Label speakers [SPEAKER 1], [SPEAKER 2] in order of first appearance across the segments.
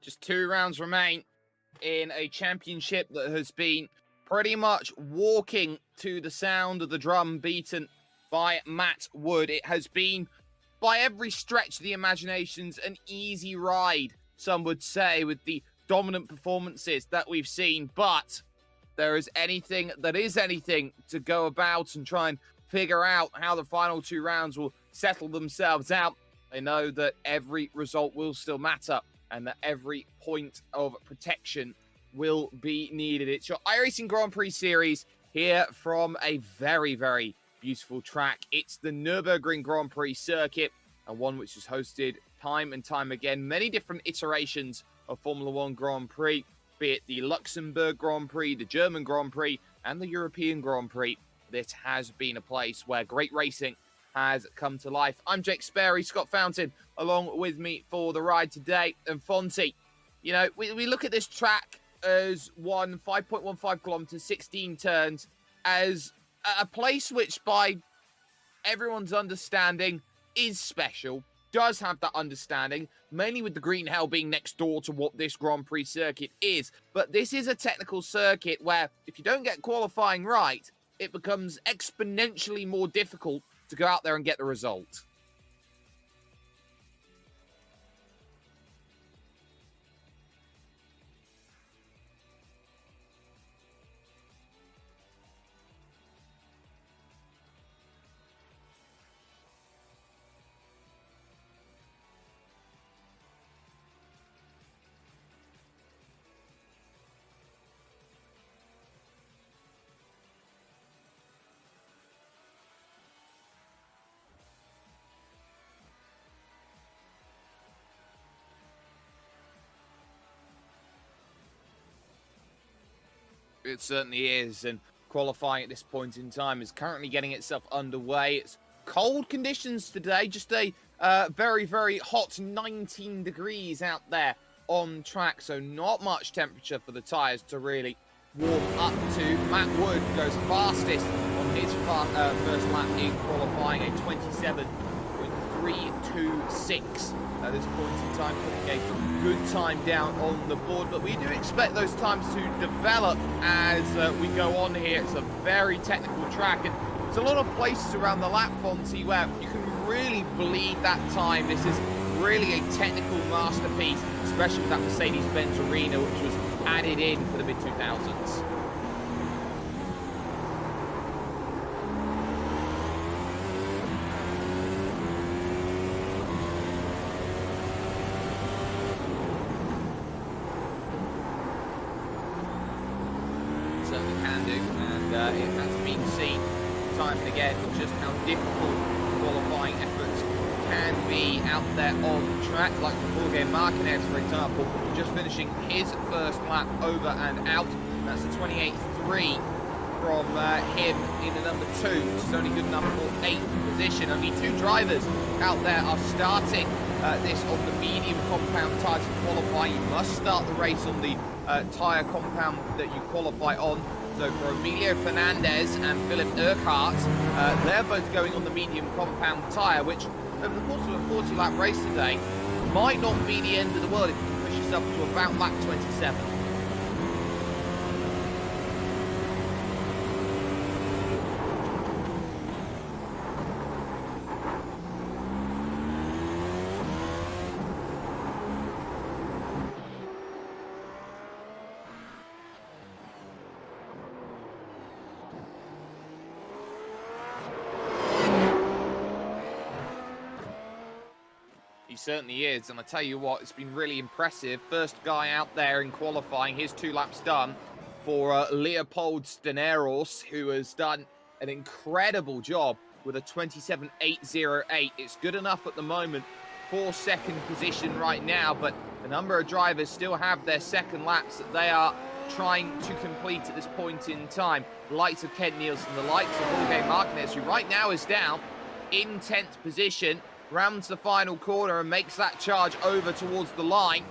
[SPEAKER 1] Just 2 rounds remain in a championship that has been pretty much walking to the sound of the drum beaten by Matt Wood. It has been, by every stretch of the imaginations, an easy ride, some would say, with the dominant performances that we've seen. But there is anything to go about and try and figure out how the final 2 rounds will settle themselves out. They know that every result will still matter and that every point of protection will be needed. It's your iRacing Grand Prix series here from a very, very beautiful track. It's the Nürburgring Grand Prix circuit, and one which is hosted time and time again many different iterations of Formula One Grand Prix, be it the Luxembourg Grand Prix, the German Grand Prix, and the European Grand Prix. This has been a place where great racing has come to life. I'm Jake Sperry, Scott Fountain, along with me for the ride today. And Fonty, you know, we look at this track as 5.15 kilometers, 16 turns, as a place which, by everyone's understanding, is special, does have that understanding, mainly with the Green Hell being next door to what this Grand Prix circuit is. But this is a technical circuit where, if you don't get qualifying right, it becomes exponentially more difficult to go out there and get the result. It certainly is, and qualifying at this point in time is currently getting itself underway. It's cold conditions today, just a very, very hot 19 degrees out there on track, so not much temperature for the tyres to really warm up to. Matt Wood goes fastest on his first lap in qualifying, a 27.326 at this point in time, putting a good time down on the board. But we do expect those times to develop as we go on here. It's a very technical track, and there's a lot of places around the lap, Fonty, where you can really bleed that time. This is really a technical masterpiece, especially with that Mercedes-Benz Arena, which was added in for the mid-2000s. It has been seen time and again just how difficult qualifying efforts can be out there on track, like for Jorge Martinez, for example, just finishing his first lap over and out. That's a 28.3 from him in the number 2, which is only good enough for 8th position. Only 2 drivers out there are starting this on the medium compound tyres to qualify. You must start the race on the tyre compound that you qualify on. So for Emilio Fernandez and Philip Urquhart, they're both going on the medium compound tyre, which over the course of a 40-lap race today might not be the end of the world if you push yourself to about lap 27. He certainly is, and I tell you what, it's been really impressive. First guy out there in qualifying, his 2 laps done for Leopold Steneros, who has done an incredible job with a 27.808. It's good enough at the moment for second position right now, but a number of drivers still have their second laps that they are trying to complete at this point in time. The likes of Ken Nielsen, the likes of Jorge Martinez, who right now is down in 10th position, rounds the final corner and makes that charge over towards the line.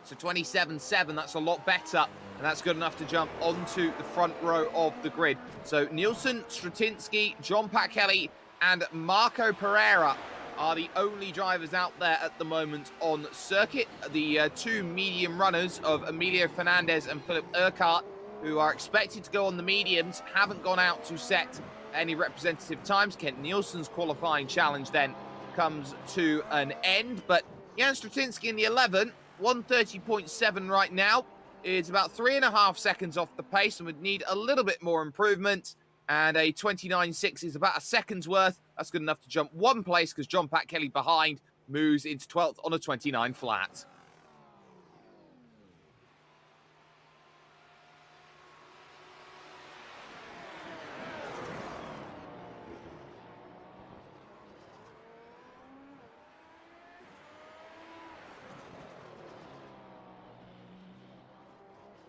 [SPEAKER 1] So 27.7, that's a lot better, and that's good enough to jump onto the front row of the grid. So Nielsen, Stratinsky, John Pat Kelly, and Marco Pereira are the only drivers out there at the moment on circuit. The two medium runners of Emilio Fernandez and Philip Urquhart, who are expected to go on the mediums, haven't gone out to set any representative times. Kent Nielsen's qualifying challenge then comes to an end, but Jan Stratinsky in the 11, 130.7 right now, is about 3.5 seconds off the pace and would need a little bit more improvement. And a 29.6 is about a second's worth. That's good enough to jump one place because John Pat Kelly behind moves into 12th on a 29 flat.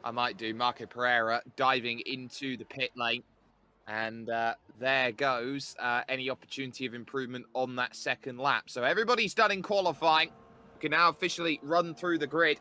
[SPEAKER 1] I might do Marco Pereira diving into the pit lane. And there goes any opportunity of improvement on that second lap. So everybody's done in qualifying. We can now officially run through the grid,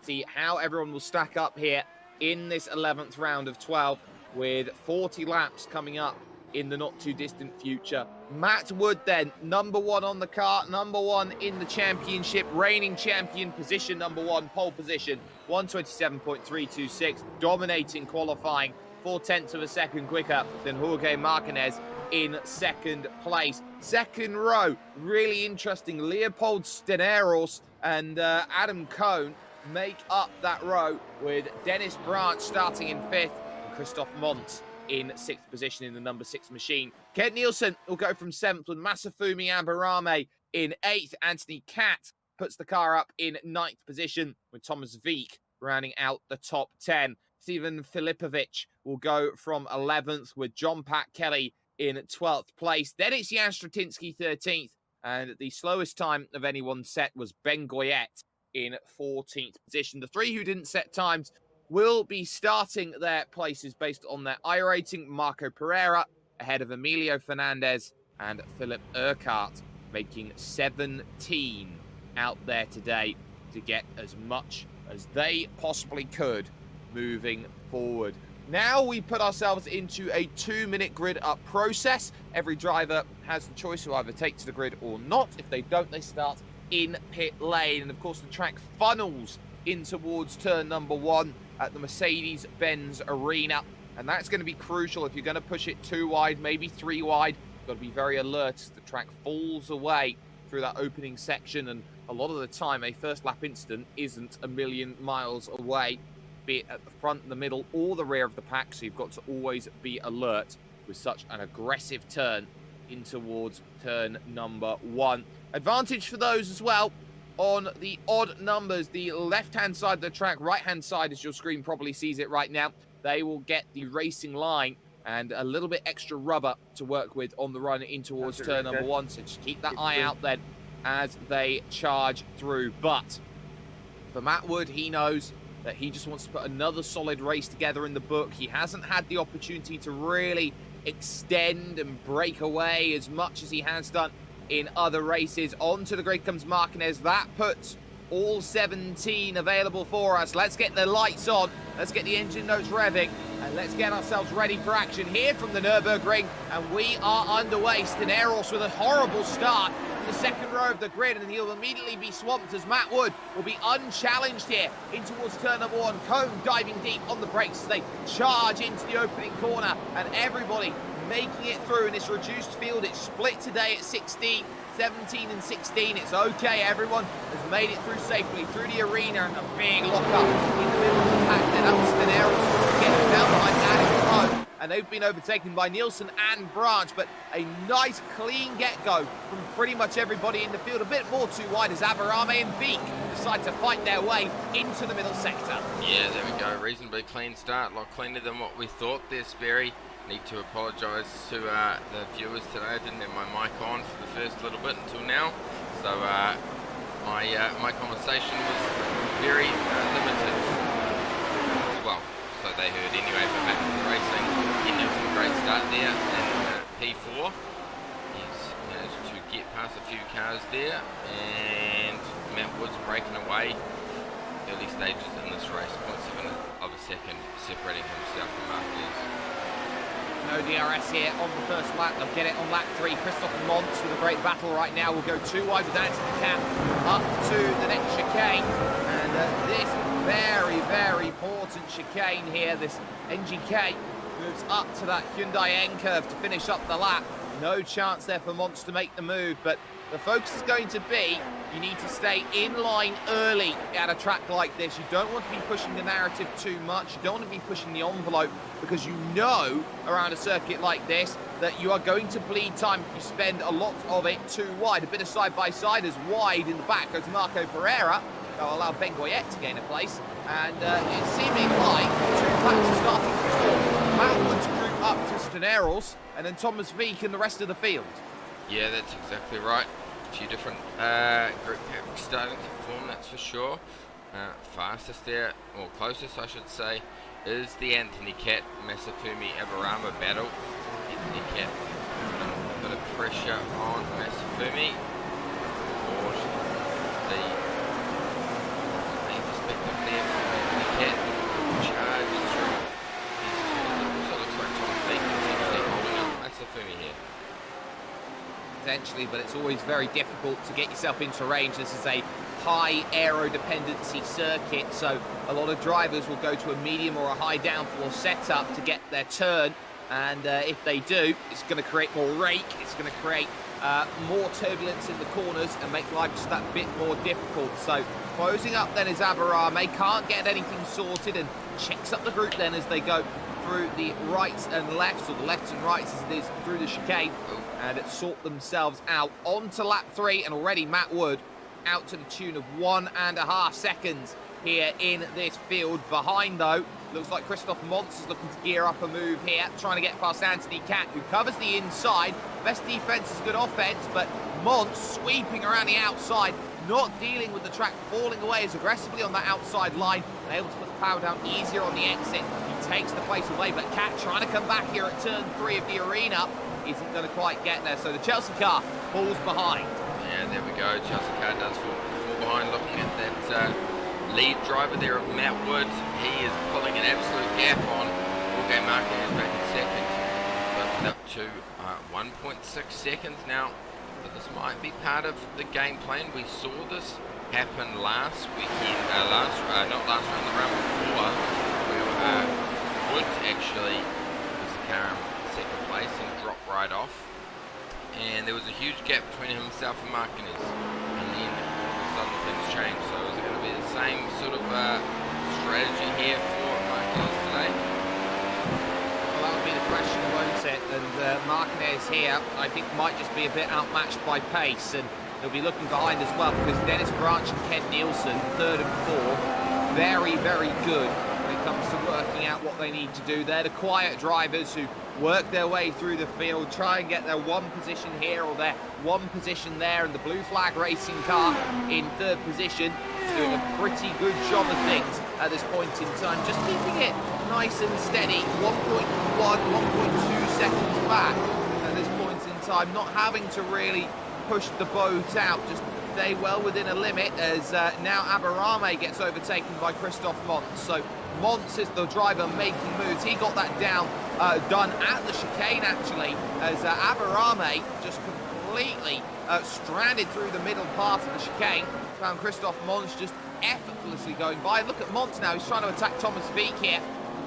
[SPEAKER 1] see how everyone will stack up here in this 11th round of 12 with 40 laps coming up in the not too distant future. Matt Wood then, number 1 on the kart, number 1 in the championship, reigning champion, position number 1, pole position, 127.326, dominating qualifying, 0.4 of a second quicker than Jorge Martinez in second place. Second row, really interesting. Leopold Steneros and Adam Cohn make up that row, with Dennis Branch starting in 5th and Christoph Mont in 6th position in the number 6 machine. Kent Nielsen will go from 7th with Masafumi Abarame in 8th. Anthony Catt puts the car up in 9th position with Thomas Veek rounding out the top 10. Stephen Filipovic will go from 11th with John Pat Kelly in 12th place. Then it's Jan Stratinsky 13th, and the slowest time of anyone set was Ben Goyette in 14th position. The 3 who didn't set times will be starting their places based on their iRating. Marco Pereira ahead of Emilio Fernandez and Philip Urquhart, making 17 out there today to get as much as they possibly could moving forward. Now we put ourselves into a 2-minute grid up process. Every driver has the choice to either take to the grid or not. If they don't, they start in pit lane. And of course, the track funnels in towards turn number 1 at the Mercedes-Benz Arena. And that's going to be crucial if you're going to push it 2 wide, maybe 3 wide. You've got to be very alert as the track falls away through that opening section. And a lot of the time, a first lap incident isn't a million miles away, be it at the front, the middle, or the rear of the pack. So you've got to always be alert with such an aggressive turn in towards turn number 1. Advantage for those as well on the odd numbers. The left-hand side of the track, right-hand side, as your screen probably sees it right now, they will get the racing line and a little bit extra rubber to work with on the run in towards turn number 1. So just keep that eye out then as they charge through. But for Matt Wood, he knows that he just wants to put another solid race together in the book. He hasn't had the opportunity to really extend and break away as much as he has done in other races. Onto the grid comes Martinez. That puts all 17 available for us. Let's get the lights on. Let's get the engine notes revving. And let's get ourselves ready for action here from the Nürburgring. And we are underway. Steneros with a horrible start in the second row of the grid. And he'll immediately be swamped as Matt Wood will be unchallenged here in towards turn number 1. Cohn diving deep on the brakes as they charge into the opening corner. And everybody making it through in this reduced field. It's split today at 16, 17 and 16. It's okay. Everyone has made it through safely through the arena, and a big lock-up in the middle of the pack. Then up Steneros getting down by Adam Cohn, and they've been overtaken by Nielsen and Branch, but a nice clean get-go from pretty much everybody in the field. A bit more too wide as Abarame and Veek decide to fight their way into the middle sector.
[SPEAKER 2] Yeah, there we go. Reasonably clean start, a lot cleaner than what we thought there, Sperry. Need to apologise to the viewers today. I didn't have my mic on for the first little bit until now, so my conversation was very limited as well. So they heard anyway. But back to the racing, getting a great start there in P4. He's managed to get past a few cars there, and Matt Wood's breaking away early stages in this race. 0.7 of a second separating himself from Martinez.
[SPEAKER 1] No DRS here on the first lap. They'll get it on lap 3. Christoph Montz with a great battle right now. Will go too wide with Anthony Cap up to the next chicane. And this very, very important chicane here. This NGK moves up to that Hyundai N curve to finish up the lap. No chance there for Montz to make the move, but the focus is going to be, you need to stay in line early at a track like this. You don't want to be pushing the narrative too much. You don't want to be pushing the envelope, because you know around a circuit like this that you are going to bleed time if you spend a lot of it too wide. A bit of side-by-side as wide in the back goes Marco Pereira. They'll allow Ben Goyette to gain a place. And it's seeming like 2 laps are starting to form. Matt Wood's group up to Stenerals, and then Thomas Veek in the rest of the field.
[SPEAKER 2] Yeah, that's exactly right. A few different group packs starting to form, that's for sure. Fastest there, or closest I should say, is the Anthony Cat Masafumi Abarama battle. Anthony Cat putting a bit of pressure on Masafumi. Or the main perspective there from Anthony Cat charges through his turns. It also looks like Thomas Veek potentially holding up Masafumi here.
[SPEAKER 1] Potentially, but it's always very difficult to get yourself into range. This is a high aero dependency circuit, so a lot of drivers will go to a medium or a high downforce setup to get their turn, and if they do, it's going to create more rake, it's going to create more turbulence in the corners and make life just that bit more difficult. So closing up then is Abarame, can't get anything sorted, and checks up the group then as they go through the rights and lefts, or the lefts and rights as it is through the chicane, and sort themselves out onto lap 3. And already Matt Wood out to the tune of 1.5 seconds here in this field. Behind though, looks like Christoph Montz is looking to gear up a move here, trying to get past Anthony Cat, who covers the inside. Best defense is good offense, but Montz sweeping around the outside, not dealing with the track falling away as aggressively on that outside line, and able to put the power down easier on the exit. He takes the place away, but Cat trying to come back here at turn 3 of the arena isn't going to quite get there, so the Chelsea car falls behind.
[SPEAKER 2] Yeah, there we go. Chelsea car does fall behind. Looking at that lead driver there of Matt Woods, he is pulling an absolute gap on. Jorge Marquez back in second, bumped up to 1.6 seconds now. But this might be part of the game plan. We saw this happen last weekend, not last round, the round before, where Woods actually was the car in second place and dropped right off. And there was a huge gap between himself and Marquez. And then suddenly things changed. So is it going to be the same sort of strategy here for Marquez today?
[SPEAKER 1] Well, that would be the question, won't it? And Marquez here, I think, might just be a bit outmatched by pace, and he'll be looking behind as well, because Dennis Branch and Ken Nielsen, 3rd and 4th, very, very good when it comes to working out what they need to do. They're the quiet drivers who work their way through the field, try and get their 1 position here or their 1 position there, and the Blue Flag Racing car in 3rd position is doing a pretty good job of things at this point in time, just keeping it nice and steady, 1.1, 1.2 seconds back at this point in time, not having to really push the boat out, just stay well within a limit, as now Abarame gets overtaken by Christoph Montz. So Montz is the driver making moves. He got that done at the chicane, actually, as Abarame just completely stranded through the middle part of the chicane. Found Christoph Montz just effortlessly going by. Look at Montz now. He's trying to attack Thomas Veek here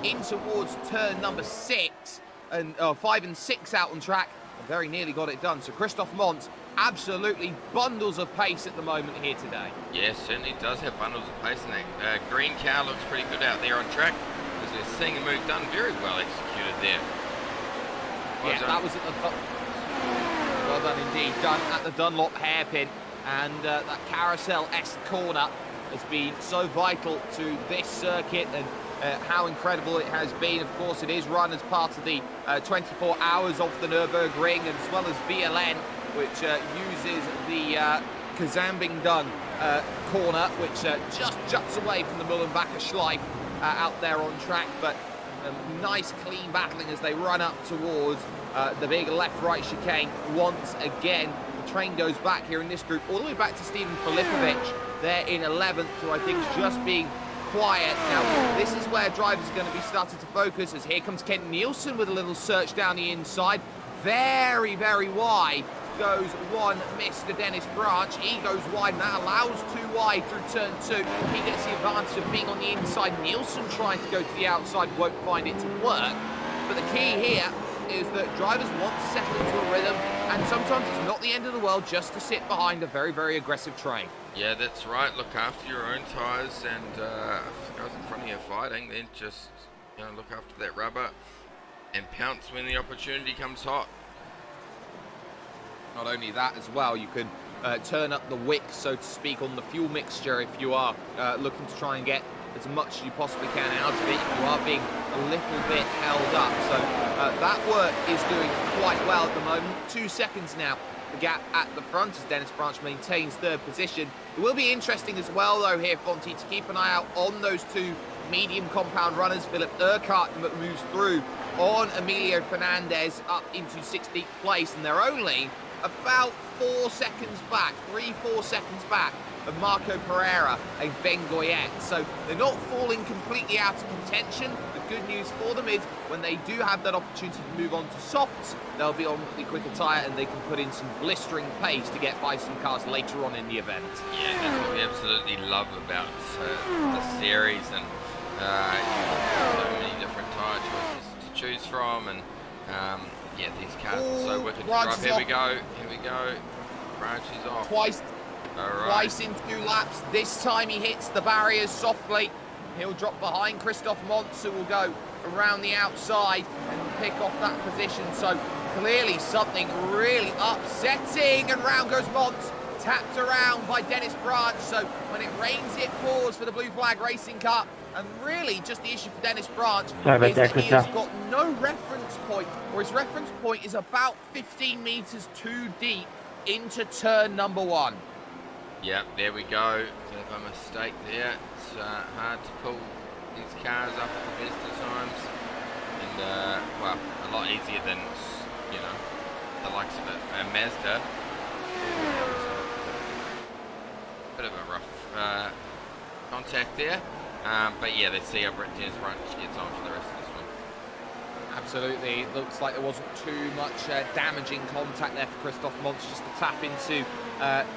[SPEAKER 1] in towards turn number 6, and 5 and 6 out on track. And very nearly got it done. So Christoph Montz absolutely bundles of pace at the moment here today.
[SPEAKER 2] Yeah, certainly does have bundles of pace, and that green car looks pretty good out there on track, because we're seeing a move done very well executed there.
[SPEAKER 1] Well done. That was at the well done indeed, done at the Dunlop hairpin, and that carousel-esque corner has been so vital to this circuit, and how incredible it has been. Of course, it is run as part of the 24 hours of the Nürburgring, as well as VLN, which uses the Kazambingdon corner, which just juts away from the Mullenbacher Schleif out there on track. But nice clean battling as they run up towards the big left-right chicane once again. The train goes back here in this group all the way back to Stephen Filipovic there in 11th, who I think is just being quiet. Now, this is where drivers are going to be starting to focus, as here comes Kent Nielsen with a little search down the inside. Very, very wide goes one Mr. Dennis Branch. He goes wide, and that allows 2 wide through turn 2. He gets the advantage of being on the inside. Nielsen trying to go to the outside won't find it to work. But the key here is that drivers want to settle into a rhythm, and sometimes it's not the end of the world just to sit behind a very, very aggressive train.
[SPEAKER 2] Yeah, that's right. Look after your own tyres, and if the guys in front of you are fighting, then just look after that rubber and pounce when the opportunity comes hot.
[SPEAKER 1] Not only that as well, you can turn up the wick, so to speak, on the fuel mixture if you are looking to try and get as much as you possibly can out of it. You are being a little bit held up, so that work is doing quite well at the moment. 2 seconds now, the gap at the front as Dennis Branch maintains 3rd position. It will be interesting as well, though, here, Fonty, to keep an eye out on those 2 medium compound runners. Philip Urquhart moves through on Emilio Fernandez up into 16th place, and they're only about 4 seconds back, 3-4 seconds back of Marco Pereira and Ben Goyette. So they're not falling completely out of contention. The good news for them is when they do have that opportunity to move on to softs, they'll be on the quicker tyre and they can put in some blistering pace to get by some cars later on in the event. Yeah,
[SPEAKER 2] that's what we absolutely love about the series, and so many different tyre choices to choose from, and yeah, these cars are so wicked to drive. Here we go. Branch is off.
[SPEAKER 1] Twice in 2 laps. This time he hits the barriers softly. He'll drop behind Christoph Montz, who will go around the outside and pick off that position. So clearly something really upsetting. And round goes Montz, tapped around by Dennis Branch. So when it rains, it pours for the Blue Flag Racing Car. And really, just the issue for Dennis Branch is that he has got no reference point, or his reference point is about 15 metres too deep into turn number 1.
[SPEAKER 2] Yep, there we go. Bit of a mistake there. It's hard to pull these cars up at the best of times, and well, a lot easier than the likes of a Mazda. Bit of a rough contact there. But yeah, let's see how Dennis Branch gets on for the rest of this one.
[SPEAKER 1] Absolutely. It looks like there wasn't too much damaging contact there for Christoph Montz, just to tap into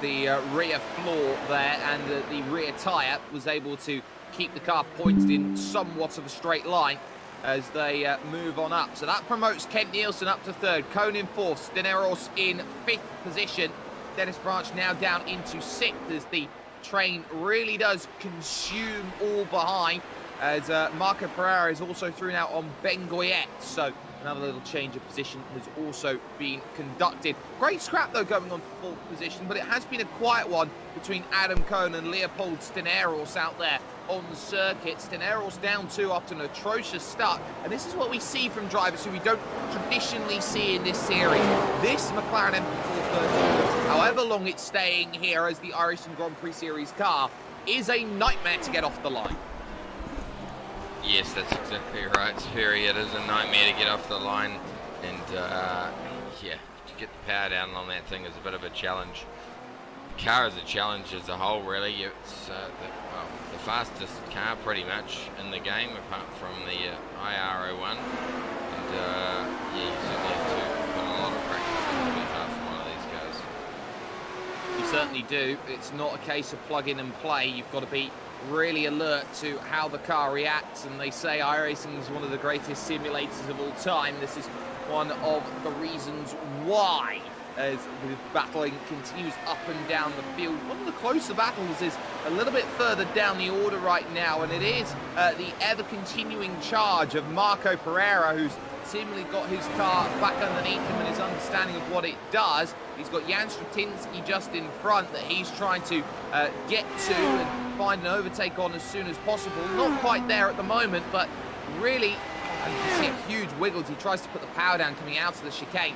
[SPEAKER 1] the rear floor there, and the rear tyre was able to keep the car pointed in somewhat of a straight line as they move on up. So that promotes Kent Nielsen up to 3rd, Cohn in 4th, Steneros in 5th position. Dennis Branch now down into 6th as the train really does consume all behind, as Marco Pereira is also through now on Ben Goyette. So another little change of position has also been conducted. Great scrap though going on 4th position, but it has been a quiet one between Adam Cohn and Leopold Steneros out there on the circuit. Steneros down 2 after an atrocious start, and this is what we see from drivers who we don't traditionally see in this series. This McLaren MP4, however long it's staying here as the Irish Grand Prix Series car, is a nightmare to get off the line.
[SPEAKER 2] Yes, that's exactly right, Sperry. It is a nightmare to get off the line, and yeah, to get the power down on that thing is a bit of a challenge. The car is a challenge as a whole, really. It's the fastest car pretty much in the game, apart from the IR01, and yeah, you certainly have to put a lot of practice into to be fast in one of these cars.
[SPEAKER 1] You certainly do. It's not a case of plug in and play. You've got to be really alert to how the car reacts, and they say iRacing is one of the greatest simulators of all time. This is one of the reasons why, as the battling continues up and down the field. One of the closer battles is a little bit further down the order right now, and it is the ever-continuing charge of Marco Pereira, who's seemingly got his car back underneath him and his understanding of what it does. He's got Jan Stratinsky just in front that he's trying to get to and find an overtake on as soon as possible. Not quite there at the moment, but really, you can see a huge wiggle as he tries to put the power down coming out of the chicane.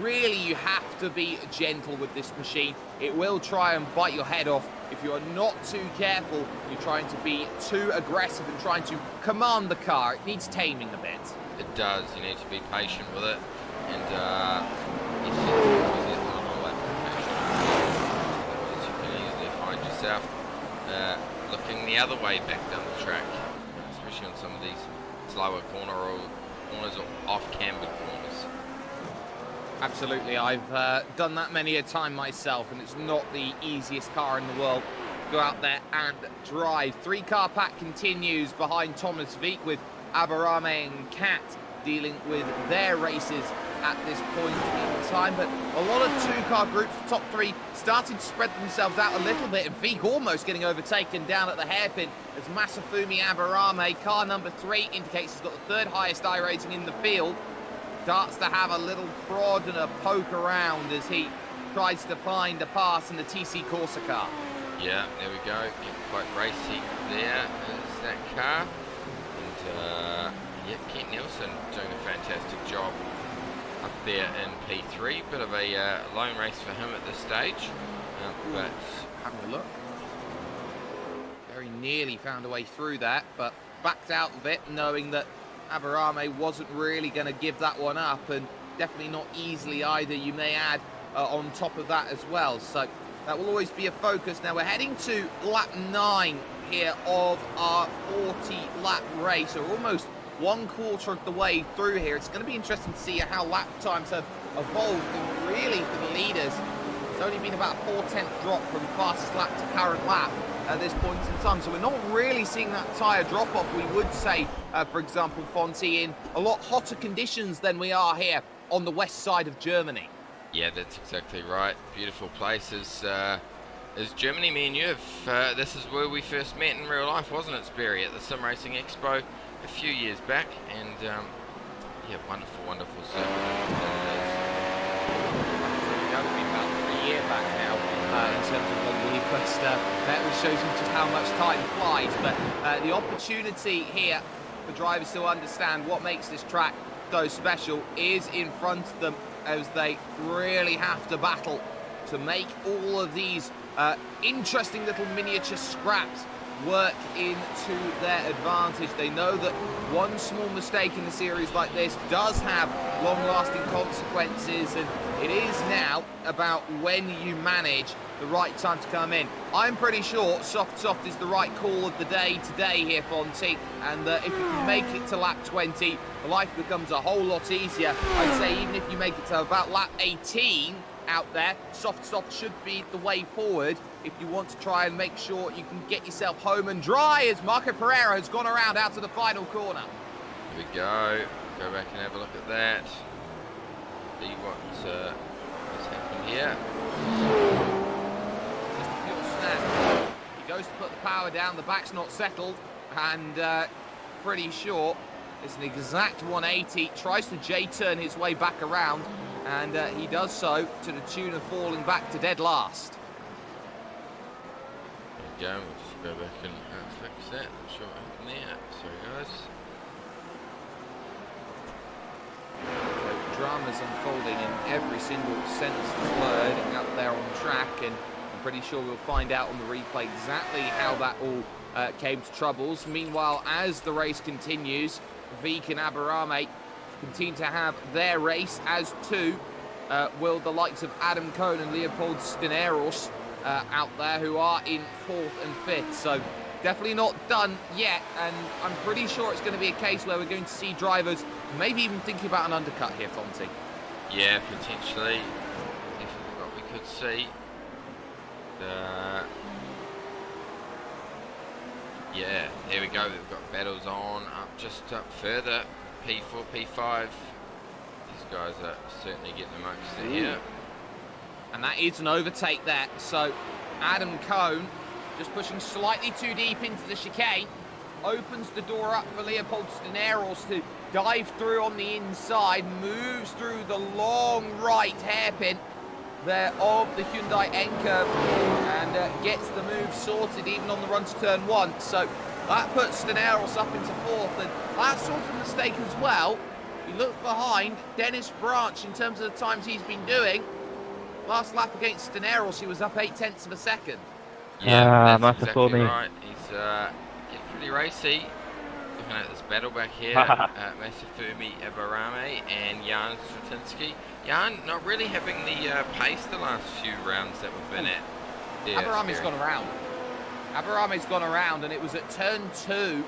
[SPEAKER 1] Really, you have to be gentle with this machine. It will try and bite your head off if you are not too careful. You're trying to be too aggressive and trying to command the car. It needs taming a bit.
[SPEAKER 2] It does. You need to be patient with it, and it's not all that patient. Otherwise, you can easily find yourself looking the other way back down the track, especially on some of these slower corners or off-cambered corners.
[SPEAKER 1] Absolutely, I've done that many a time myself, and it's not the easiest car in the world to go out there and drive. 3-car pack continues behind Thomas Vieck, with Aberame and Kat dealing with their races at this point in time, but a lot of 2-car groups, the top 3, starting to spread themselves out a little bit, and Vieck almost getting overtaken down at the hairpin as Masafumi Aberame, car number 3, indicates he's got the 3rd highest I rating in the field, starts to have a little prod and a poke around as he tries to find a pass in the TC Corsa car.
[SPEAKER 2] Yeah, there we go. Getting quite racy there is that car. And yeah, Kent Nielsen doing a fantastic job up there in P3. Bit of a lone race for him at this stage. But
[SPEAKER 1] having a look. Very nearly found a way through that, but backed out of it, knowing that Aberame wasn't really going to give that one up, and definitely not easily either, you may add, on top of that as well. So that will always be a focus. Now we're heading to lap 9 here of our 40-lap race, or almost 1/4 of the way through here. It's going to be interesting to see how lap times have evolved, and really for the leaders, it's only been about a 4/10 drop from fastest lap to current lap at this point in time. So we're not really seeing that tyre drop off, we would say, for example, Fonty, in a lot hotter conditions than we are here on the west side of Germany.
[SPEAKER 2] yeah, that's exactly right. Beautiful places. Is Germany. Me and you have, this is where we first met in real life, wasn't it, Sperry, at the Sim Racing Expo a few years back, and yeah, wonderful circuit.
[SPEAKER 1] That would be about 3 years back now, in terms of when we first met, which shows you just how much time flies. But the opportunity here for drivers to understand what makes this track so special is in front of them, as they really have to battle to make all of these interesting little miniature scraps work into their advantage. They know that one small mistake in a series like this does have long-lasting consequences, and it is now about when you manage the right time to come in. I'm pretty sure soft is the right call of the day today here, Fonty, and if you can make it to lap 20, life becomes a whole lot easier. I'd say even if you make it to about lap 18 out there, soft should be the way forward if you want to try and make sure you can get yourself home and dry, as Marco Pereira has gone around out to the final corner.
[SPEAKER 2] Here we go. Go back and have a look at that. See what's happened here.
[SPEAKER 1] Just a pure snap. He goes to put the power down, the back's not settled, and pretty sure it's an exact 180. Tries to J-turn his way back around, and he does so to the tune of falling back to dead last.
[SPEAKER 2] There we go, we'll just go back and fix that. Not sure what happened there. Sorry guys.
[SPEAKER 1] Drama's unfolding in every single sense of the word out there on track, and I'm pretty sure we'll find out on the replay exactly how that all came to troubles. Meanwhile, as the race continues, Vieck and Aberame continue to have their race, as too will the likes of Adam Cohn and Leopold Steneros out there, who are in 4th and 5th. So definitely not done yet, and I'm pretty sure it's going to be a case where we're going to see drivers maybe even thinking about an undercut here, Fonty.
[SPEAKER 2] Yeah, potentially. Definitely what we could see. Yeah, here we go. We've got battles on just up further. P4, P5. These guys are certainly getting amongst it here.
[SPEAKER 1] And that is an overtake there. So Adam Cohn just pushing slightly too deep into the chicane, opens the door up for Leopold Steneros to dive through on the inside, moves through the long right hairpin there of the Hyundai N-Curve, and gets the move sorted even on the run to turn 1. So that puts Steneros up into 4th, and that sort of mistake as well. You look behind, Dennis Branch, in terms of the times he's been doing, last lap against Steneros, he was up 0.8 of a second.
[SPEAKER 2] Yeah, that's exactly right. He's getting pretty racy. Looking at this battle back here, Masafumi Aberame and Jan Stratinsky. Jan not really having the pace the last few rounds that we've been at.
[SPEAKER 1] Abarame's gone around. Abarame's gone around, and it was at turn 2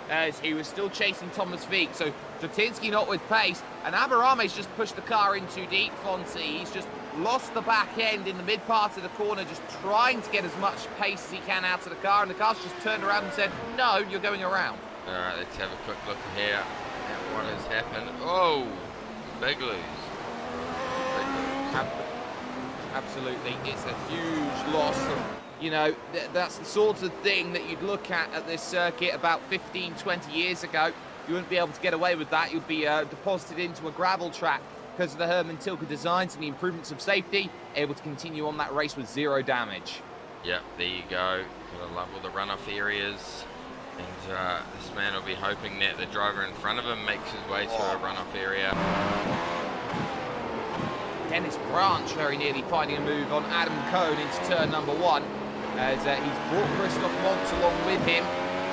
[SPEAKER 1] as he was still chasing Thomas Vieck. So Jatinsky not with pace, and Abarame's just pushed the car in too deep, Fonzie. He's just lost the back end in the mid part of the corner, just trying to get as much pace as he can out of the car, and the car's just turned around and said, no, you're going around.
[SPEAKER 2] All right, let's have a quick look here at what has happened. Oh, big lose. Big lose.
[SPEAKER 1] Absolutely, it's a huge loss. You know, that's the sort of thing that you'd look at this circuit about 15, 20 years ago. You wouldn't be able to get away with that. You'd be deposited into a gravel track because of the Herman Tilke designs and the improvements of safety, able to continue on that race with 0 damage.
[SPEAKER 2] Yep, there you go. Gotta love all the runoff areas. And this man will be hoping that the driver in front of him makes his way to a runoff area.
[SPEAKER 1] Dennis Branch very nearly finding a move on Adam Cohn into turn number 1. As he's brought Christoph Montz along with him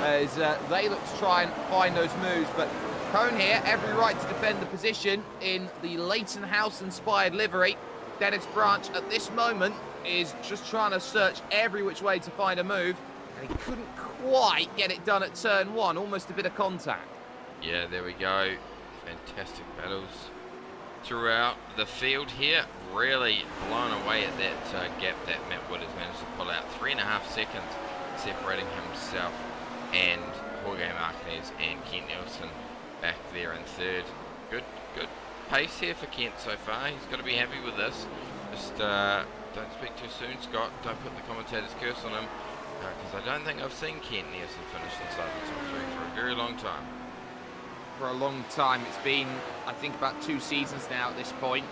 [SPEAKER 1] as they look to try and find those moves. But Cohn here, every right to defend the position in the Leighton House-inspired livery. Dennis Branch at this moment is just trying to search every which way to find a move. And he couldn't quite get it done at turn 1, almost a bit of contact.
[SPEAKER 2] Yeah, there we go. Fantastic battles throughout the field here. Really blown away at that gap that Matt Wood has managed to pull out. 3.5 seconds separating himself and Jorge Martinez and Kent Nielsen back there in third. Good pace here for Kent so far. He's got to be happy with this. Just don't speak too soon, Scott. Don't put the commentator's curse on him, because I don't think I've seen Kent Nielsen finish inside the top 3 for a very long time.
[SPEAKER 1] For a long time. It's been, I think, about 2 seasons now at this point.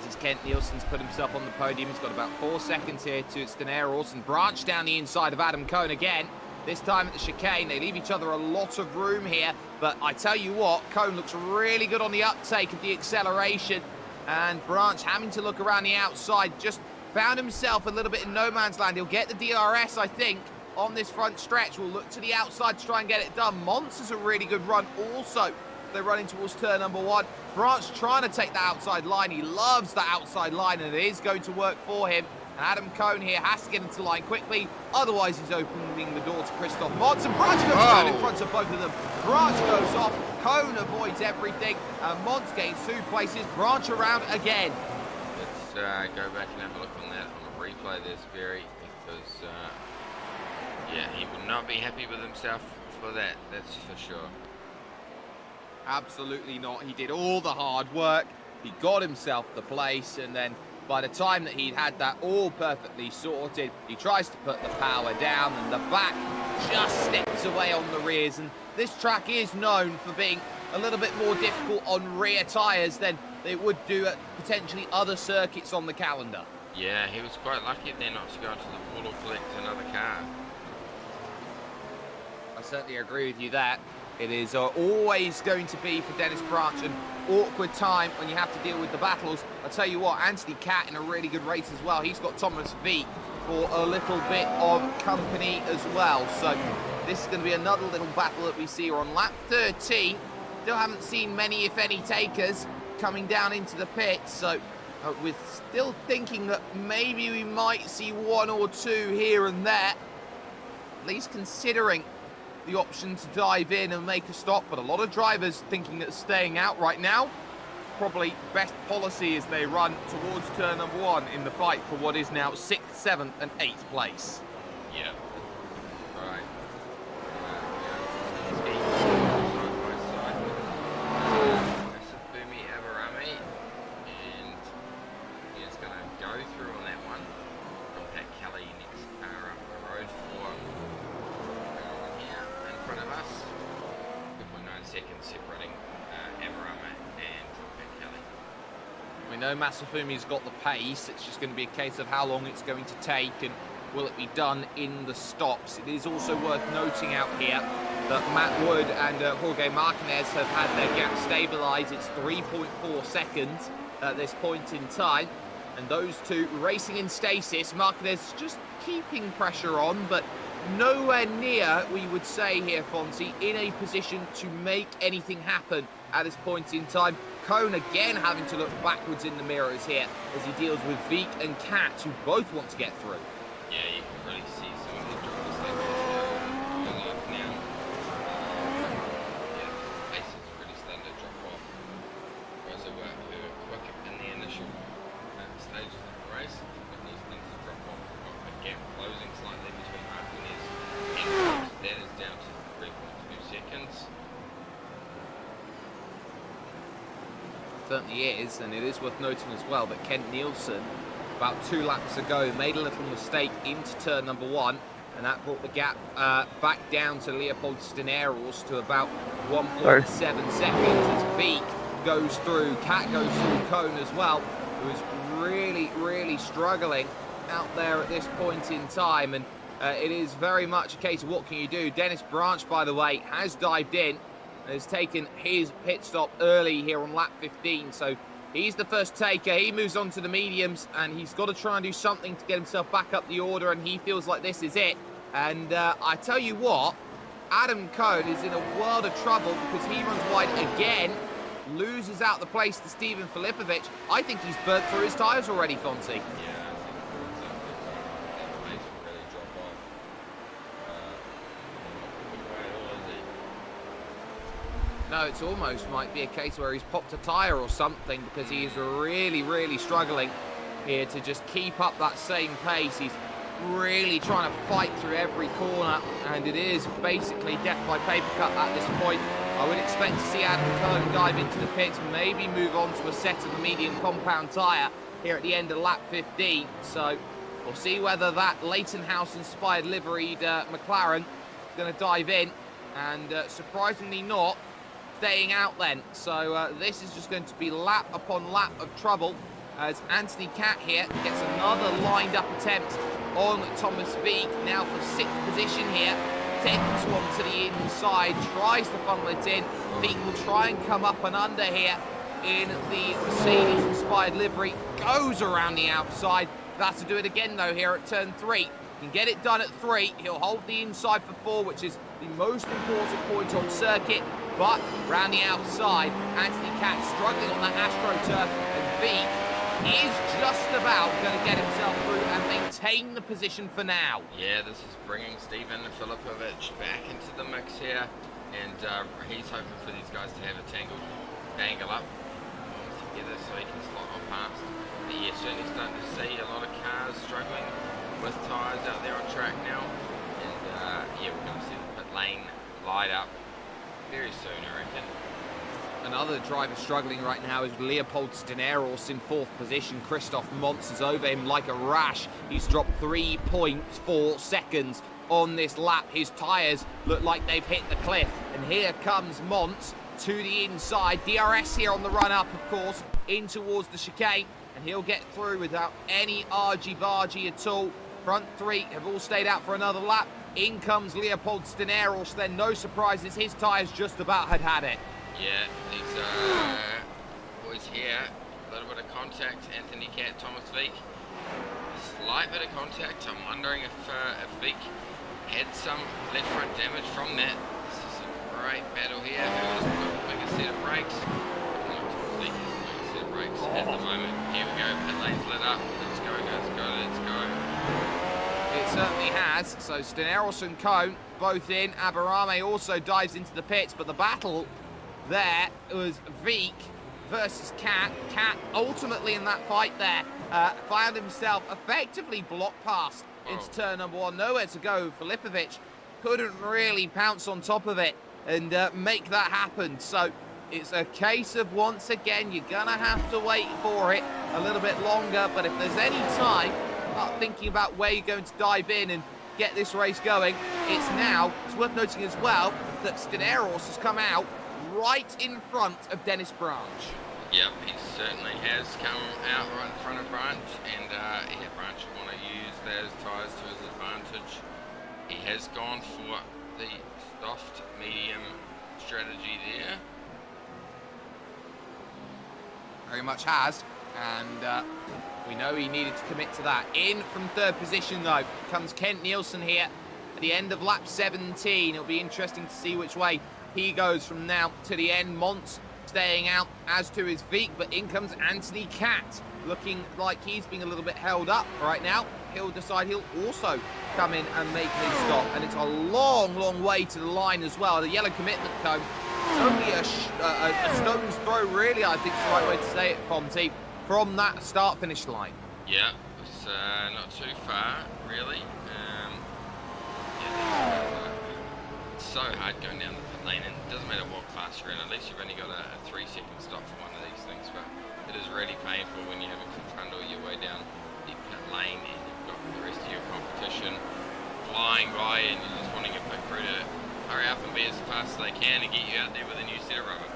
[SPEAKER 1] Since Kent Nielsen's put himself on the podium, he's got about 4 seconds here to Stenero and Branch down the inside of Adam Cohn again. This time at the chicane, they leave each other a lot of room here. But I tell you what, Cohn looks really good on the uptake of the acceleration. And Branch having to look around the outside, just found himself a little bit in no man's land. He'll get the DRS, I think, on this front stretch. We'll look to the outside to try and get it done. Montz is a really good run also. They're running towards turn number 1. Branch trying to take the outside line. He loves the outside line, and it is going to work for him. And Adam Cohn here has to get into line quickly. Otherwise, he's opening the door to Christoph Montz. And Branch goes down in front of both of them. Branch goes off. Cohn avoids everything. And Montz gains 2 places. Branch around again.
[SPEAKER 2] Let's go back and have a look on that on the replay there, Sperry, because yeah, he would not be happy with himself for that, that's for sure.
[SPEAKER 1] Absolutely not. He did all the hard work. He got himself the place, and then by the time that he'd had that all perfectly sorted, he tries to put the power down, and the back just steps away on the rears. And this track is known for being a little bit more difficult on rear tyres than they would do at potentially other circuits on the calendar.
[SPEAKER 2] Yeah, he was quite lucky then not to go into the pool or collect another car.
[SPEAKER 1] I certainly agree with you that. It is always going to be, for Dennis Branch, an awkward time when you have to deal with the battles. I'll tell you what, Anthony Catt in a really good race as well. He's got Thomas Vieck for a little bit of company as well. So this is going to be another little battle that we see. We're on lap 13. Still haven't seen many, if any, takers coming down into the pits. So we're still thinking that maybe we might see 1 or 2 here and there. At least considering the option to dive in and make a stop, but a lot of drivers thinking that staying out right now, probably best policy as they run towards turn number 1 in the fight for what is now 6th, 7th and 8th place.
[SPEAKER 2] Yeah. Right. Masafumi Abarami, and he's going to go through on that one. Got Pat Kelly next car up the road for in front of us. 2.9 seconds separating Abarama and Pat Kelly.
[SPEAKER 1] We know Masafumi's got the pace. It's just going to be a case of how long it's going to take and will it be done in the stops. It is also worth noting out here that Matt Wood and Jorge Martinez have had their gap stabilised. It's 3.4 seconds at this point in time. And those two racing in stasis. Martinez just keeping pressure on, but nowhere near, we would say here, Fonzie, in a position to make anything happen at this point in time. Cohn again having to look backwards in the mirrors here as he deals with Vieck and Catt, who both want to get through.
[SPEAKER 2] Yeah, you can really see some of the drivers that
[SPEAKER 1] certainly is, and it is worth noting as well that Kent Nielsen, about 2 laps ago, made a little mistake into turn number 1, and that brought the gap back down to Leopold Steneros to about 1.7 seconds as Veek goes through. Cat goes through Cone as well, who is really struggling out there at this point in time, and it is very much a case of what can you do. Dennis Branch, by the way, has dived in and has taken his pit stop early here on lap 15, so he's the first taker. He moves on to the mediums, and he's got to try and do something to get himself back up the order, and he feels like this is it. And I tell you what, Adam Cone is in a world of trouble because he runs wide again, loses out the place to Steven Filipovic. I think he's burnt through his tyres already, Fonty.
[SPEAKER 3] Yeah, I think that pace will really drop off.
[SPEAKER 1] No, it's almost might be a case where he's popped a tyre or something, because he is really struggling here to just keep up that same pace. He's really trying to fight through every corner, and it is basically death by paper cut at this point. I would expect to see Adam Cone dive into the pits, maybe move on to a set of a medium compound tyre here at the end of lap 15. So we'll see whether that Leighton House inspired liveried McLaren is going to dive in, and surprisingly not staying out then. So this is just going to be lap upon lap of trouble as Anthony Cat here gets another lined up attempt on Thomas Veek, now for 6th position here. Takes one to the inside, tries to funnel it in. Veek will try and come up and under here in the Mercedes-inspired livery. Goes around the outside. That's to do it again though here at turn 3. Can get it done at 3. He'll hold the inside for 4, which is the most important point on circuit. But round the outside, Anthony Cat struggling on that AstroTurf, and Veek is just about going to get himself through and maintain the position for now.
[SPEAKER 2] Yeah, this is bringing Steven Filipovic back into the mix here, and he's hoping for these guys to have a tangle up together so he can slot on past. But yeah, certainly starting to see a lot of cars struggling with tyres out there on track now, and yeah, we're going to see the pit lane light up very soon, I reckon.
[SPEAKER 1] Another driver struggling right now is Leopold Steneros in 4th position. Christoph Montz is over him like a rash. He's dropped 3.4 seconds on this lap. His tyres look like they've hit the cliff. And here comes Montz to the inside. DRS here on the run-up, of course, in towards the chicane. And he'll get through without any argy-bargy at all. Front 3 have all stayed out for another lap. In comes Leopold Steneros. Then no surprises, his tyres just about had it.
[SPEAKER 2] Yeah, these boys here, a little bit of contact, Anthony Cat, Thomas Veek. A slight bit of contact. I'm wondering if Veek had some left front damage from that. This is a great battle here. Who has got the biggest set of brakes? Veek has the biggest set of brakes at the moment. Here we go, pit lane's lit up. Let's go, let's go.
[SPEAKER 1] It certainly has. So Steneros and Cone both in. Aberame also dives into the pits, but the battle there was Veek versus Cat. Cat ultimately in that fight there found himself effectively blocked past into turn number 1. Nowhere to go. Filipovic couldn't really pounce on top of it and make that happen. So it's a case of, once again, you're gonna have to wait for it a little bit longer. But if there's any time thinking about where you're going to dive in and get this race going, it's now. It's worth noting as well that Steneros has come out right in front of Dennis Branch.
[SPEAKER 2] Yep, he certainly has come out right in front of Branch, and yeah, Branch will want to use those tyres to his advantage. He has gone for the soft medium strategy there.
[SPEAKER 1] Very much has, and we know he needed to commit to that. In from 3rd position though comes Kent Nielsen here at the end of lap 17. It'll be interesting to see which way he goes from now to the end. Montz staying out, as to his Veek, but in comes Anthony Cat, looking like he's being a little bit held up right now. He'll decide he'll also come in and make his stop, and it's a long way to the line as well. The yellow commitment cone, only a stone's throw really, I think is the right way to say it, Fonty, from that start-finish line.
[SPEAKER 2] Yeah, it's not too far, really. Yeah, it's so hard going down the pit lane, and it doesn't matter what class you're in, at least you've only got a 3-second stop for one of these things, but it is really painful when you're having to trundle your way down the pit lane and you've got the rest of your competition flying by and you're just wanting your pit crew to hurry up and be as fast as they can and get you out there with a new set of rubber.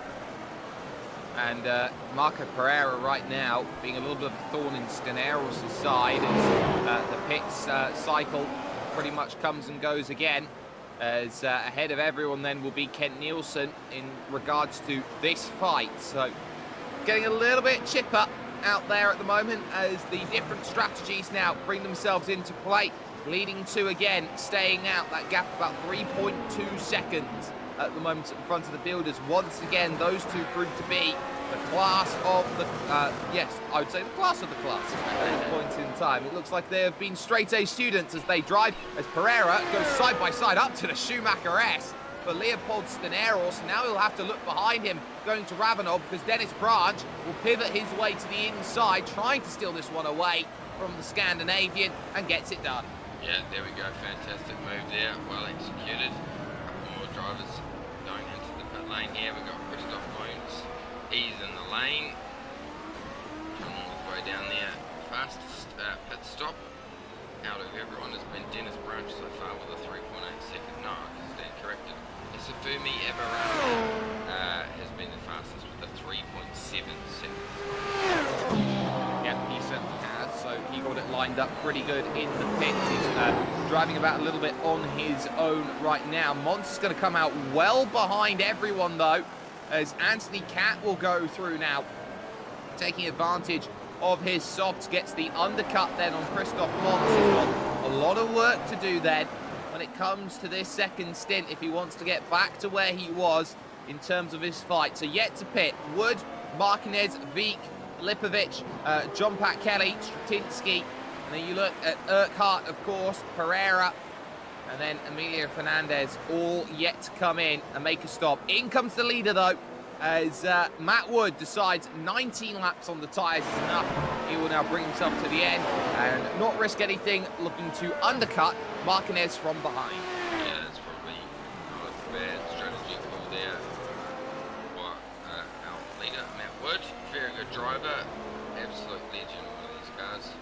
[SPEAKER 1] And Marco Pereira right now being a little bit of a thorn in Steneros' side as the pits cycle pretty much comes and goes again. As ahead of everyone then will be Kent Nielsen in regards to this fight. So getting a little bit chipper out there at the moment as the different strategies now bring themselves into play, leading to again staying out that gap about 3.2 seconds at the moment at the front of the field, as once again those two prove to be the class of the yes, I would say the class of the class at this point in time. It looks like they have been straight A students as they drive, as Pereira goes side by side up to the Schumacher S for Leopold Steneros. Now he'll have to look behind him going to Ravenel, because Dennis Branch will pivot his way to the inside, trying to steal this one away from the Scandinavian, and gets it done.
[SPEAKER 2] Yeah, there we go, fantastic move there, well executed. A couple more drivers going into the pit lane here. We've got Christoph Moons, he's in the lane, coming all the way down there. Fastest pit stop out of everyone has been Dennis Branch so far with a 3.8 second, no, I stand corrected. Isafumi Eberard has been the fastest with a 3.7 seconds.
[SPEAKER 1] Yeah, he certainly has. So he got it lined up pretty good in the pits. He's driving about a little bit on his own right now. Mons is going to come out well behind everyone though, as Anthony Catt will go through now, taking advantage of his softs, gets the undercut then on Christoph Mons. He's got a lot of work to do then when it comes to this second stint if he wants to get back to where he was in terms of his fight. So yet to pit, Wood, Martinez, Veek, Lipovic, John Pat Kelly, Stratinsky, and then you look at Urquhart, of course, Pereira, and then Emilio Fernandez, all yet to come in and make a stop. In comes the leader though, as Matt Wood decides 19 laps on the tyres is enough. He will now bring himself to the end and not risk anything, looking to undercut Martinez from behind.
[SPEAKER 2] Yeah, that's probably not a bad strategy call there. What, our leader, Matt Wood, very good driver, absolute legend, one of these cars.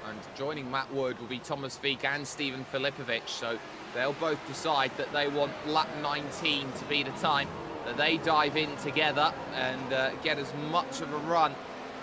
[SPEAKER 1] And joining Matt Wood will be Thomas Veek and Stephen Filipovic, so they'll both decide that they want lap 19 to be the time that they dive in together and get as much of a run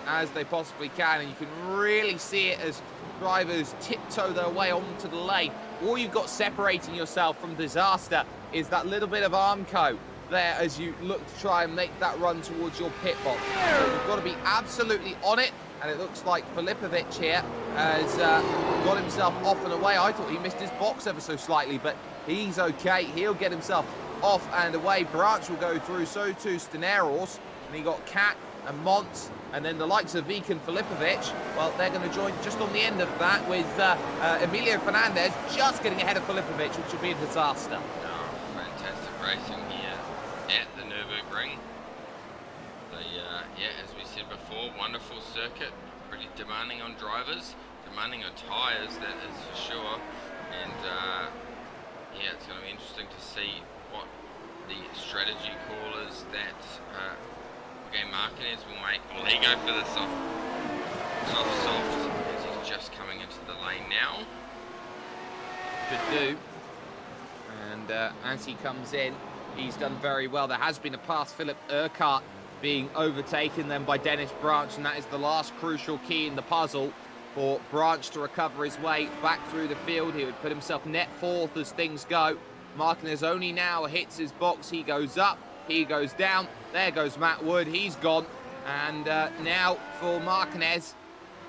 [SPEAKER 1] as they possibly can. And you can really see it as drivers tiptoe their way onto the lane. All you've got separating yourself from disaster is that little bit of Armco there as you look to try and make that run towards your pit box. So you've got to be absolutely on it. And it looks like Filipovic here has got himself off and away. I thought he missed his box ever so slightly, but he's okay. He'll get himself off and away. Branch will go through, so too Steneros. And he got Cat and Mons, and then the likes of Veek and Filipovic. Well, they're going to join just on the end of that with Emilio Fernandez just getting ahead of Filipovic, which will be a disaster.
[SPEAKER 2] Oh, fantastic racing here at the Nürburgring. Yeah, as we said before, wonderful circuit, pretty demanding on drivers, demanding on tyres, that is for sure. And yeah, it's going to be interesting to see what the strategy call is that Martinez will make. Will he go for the soft, as he's just coming into the lane now?
[SPEAKER 1] Could do. And as he comes in, he's done very well. There has been a pass, Philip Urquhart being overtaken then by Dennis Branch, and that is the last crucial key in the puzzle for Branch to recover his way back through the field. He would put himself net fourth as things go. Martinez only now hits his box. He goes up, he goes down. There goes Matt Wood, he's gone. And now for Martinez,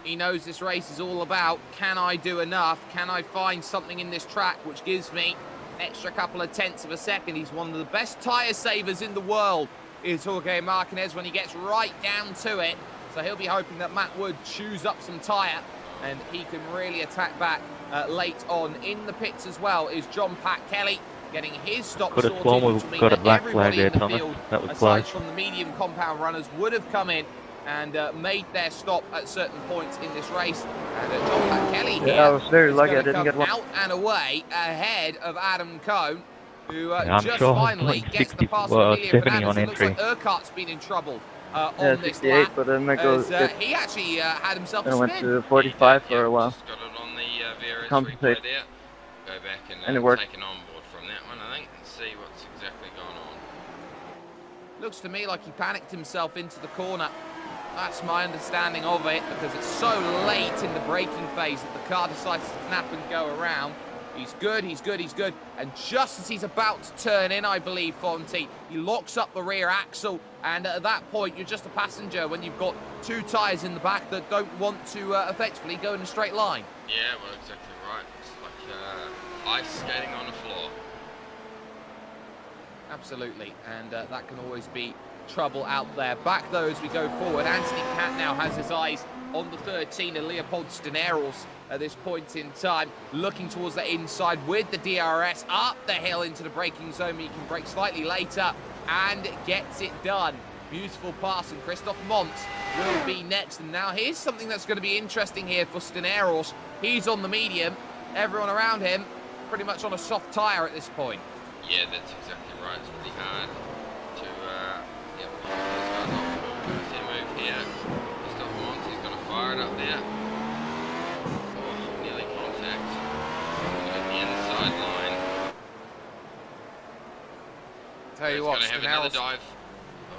[SPEAKER 1] he knows this race is all about, can I do enough? Can I find something in this track which gives me an extra couple of tenths of a second? He's one of the best tyre savers in the world, is Jorge Martinez, when he gets right down to it. So he'll be hoping that Matt Wood chews up some tyre and he can really attack back late on. In the pits as well is John Pat Kelly, getting his stop sorted, which will mean that everybody in the field, aside from the medium compound runners, would have come in and made their stop at certain points in this race. And John Pat Kelly here
[SPEAKER 4] Yeah, I was very
[SPEAKER 1] is
[SPEAKER 4] lucky I
[SPEAKER 1] gonna
[SPEAKER 4] didn't
[SPEAKER 1] come
[SPEAKER 4] get one.
[SPEAKER 1] out and away ahead of Adam Cohn, who
[SPEAKER 5] Yeah, I'm
[SPEAKER 1] just
[SPEAKER 5] sure I'm
[SPEAKER 1] finally
[SPEAKER 5] putting
[SPEAKER 1] gets the
[SPEAKER 5] 60,
[SPEAKER 1] pass
[SPEAKER 5] well,
[SPEAKER 1] on Emilio
[SPEAKER 5] 70
[SPEAKER 1] Fernandez.
[SPEAKER 5] on
[SPEAKER 1] It looks like
[SPEAKER 5] entry.
[SPEAKER 1] Urquhart's been in trouble
[SPEAKER 4] Yeah,
[SPEAKER 1] on this
[SPEAKER 4] 68,
[SPEAKER 1] lap,
[SPEAKER 4] but then I go
[SPEAKER 1] as
[SPEAKER 4] get,
[SPEAKER 1] he actually had himself
[SPEAKER 4] then I
[SPEAKER 1] a
[SPEAKER 4] went
[SPEAKER 1] spin.
[SPEAKER 4] to 45 for a while.
[SPEAKER 2] Just got it on the VRS
[SPEAKER 4] compensate.
[SPEAKER 2] replay there. Go back
[SPEAKER 4] And it
[SPEAKER 2] and
[SPEAKER 4] worked.
[SPEAKER 2] take an onboard from that one, I think, and see what's exactly going on.
[SPEAKER 1] Looks to me like he panicked himself into the corner. That's my understanding of it, because it's so late in the braking phase that the car decides to snap and go around. He's good, he's good, he's good. And just as he's about to turn in, I believe, Fonty, he locks up the rear axle. And at that point, you're just a passenger when you've got two tyres in the back that don't want to effectively go in a straight line.
[SPEAKER 2] Yeah, well, exactly right. It's like ice skating on the floor.
[SPEAKER 1] Absolutely, and that can always be trouble out there. Back though as we go forward, Anthony Cat now has his eyes on the 13 and Leopold Steneros at this point in time, looking towards the inside with the DRS up the hill into the braking zone. He can brake slightly later and gets it done. Beautiful pass, and Christoph Montz will be next. And now here's something that's going to be interesting here for Steneros. He's on the medium, everyone around him pretty much on a soft tyre at this point.
[SPEAKER 2] Yeah, that's exactly right. It's pretty hard to get those guys off the ball. See a move here. Christoph Montz, he's going to fire it up there. Oh, nearly contact. At the inside line.
[SPEAKER 1] Tell you
[SPEAKER 2] He's
[SPEAKER 1] what,
[SPEAKER 2] going to have another
[SPEAKER 1] Steneros
[SPEAKER 2] dive.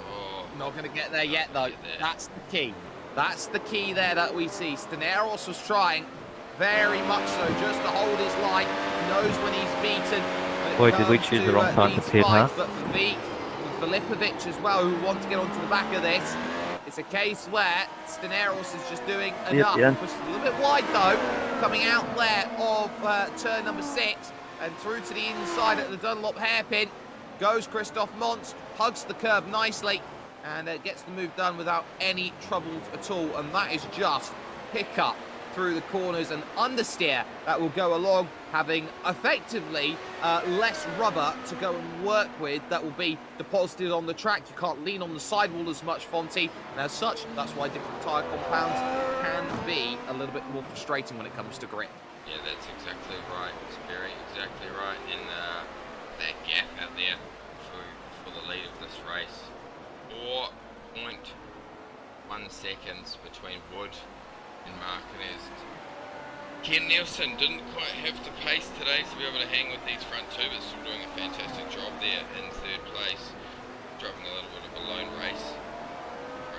[SPEAKER 2] Oh,
[SPEAKER 1] not going to get there yet though.
[SPEAKER 2] Get there.
[SPEAKER 1] That's the key. That's the key there that we see. Steneros was trying very much so just to hold his line. He knows when he's beaten.
[SPEAKER 5] Boy, did we choose the wrong time to pit, huh?
[SPEAKER 1] But for Vik, for Filipovic as well, who want to get onto the back of this, it's a case where Steneros is just doing enough.
[SPEAKER 4] Yeah.
[SPEAKER 1] Pushed a little bit wide though, coming out there of turn number 6 and through to the inside at the Dunlop hairpin goes Christoph Montz, hugs the curb nicely and gets the move done without any troubles at all. And that is just pick up through the corners and understeer that will go along, having effectively less rubber to go and work with that will be deposited on the track. You can't lean on the sidewall as much, Fonty, and as such, that's why different tyre compounds can be a little bit more frustrating when it comes to grip.
[SPEAKER 2] yeah, that's exactly right. It's very exactly right. And that gap out there for the lead of this race. 4.1 seconds between Wood and Marquez. Ken Nielsen didn't quite have the pace today to be able to hang with these front two, but still doing a fantastic job there in third place. Driving a little bit of a lone race.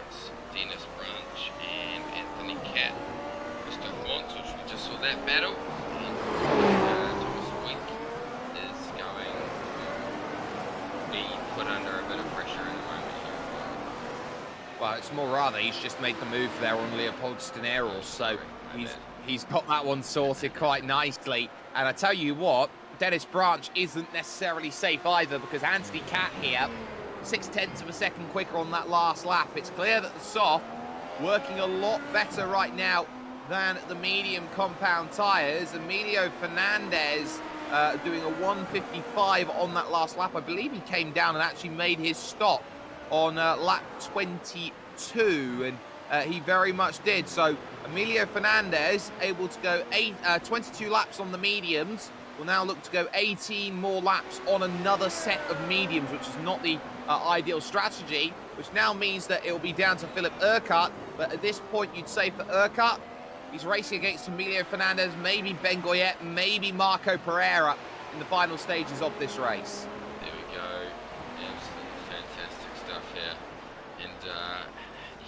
[SPEAKER 2] It's Dennis Branch and Anthony Cat. Christoph Montz, which we just saw that battle. And Thomas Wink is going to be put under a bit of pressure in the moment here.
[SPEAKER 1] Well, it's more rather he's just made the move there on Leopold Steneros, so he's got that one sorted quite nicely. And I tell you what, Dennis Branch isn't necessarily safe either, because Anthony Cat here, 0.6 of a second quicker on that last lap. It's clear that the soft working a lot better right now than the medium compound tyres. Emilio Fernandez doing a 1:55 on that last lap. I believe he came down and actually made his stop on lap 22, and he very much did. So Emilio Fernandez able to go 22 laps on the mediums, will now look to go 18 more laps on another set of mediums, which is not the ideal strategy, which now means that it'll be down to Philip Urquhart. But at this point, you'd say for Urquhart, he's racing against Emilio Fernandez, maybe Ben Goyet, maybe Marco Pereira in the final stages of this race.
[SPEAKER 2] There we go. Absolutely fantastic stuff here. And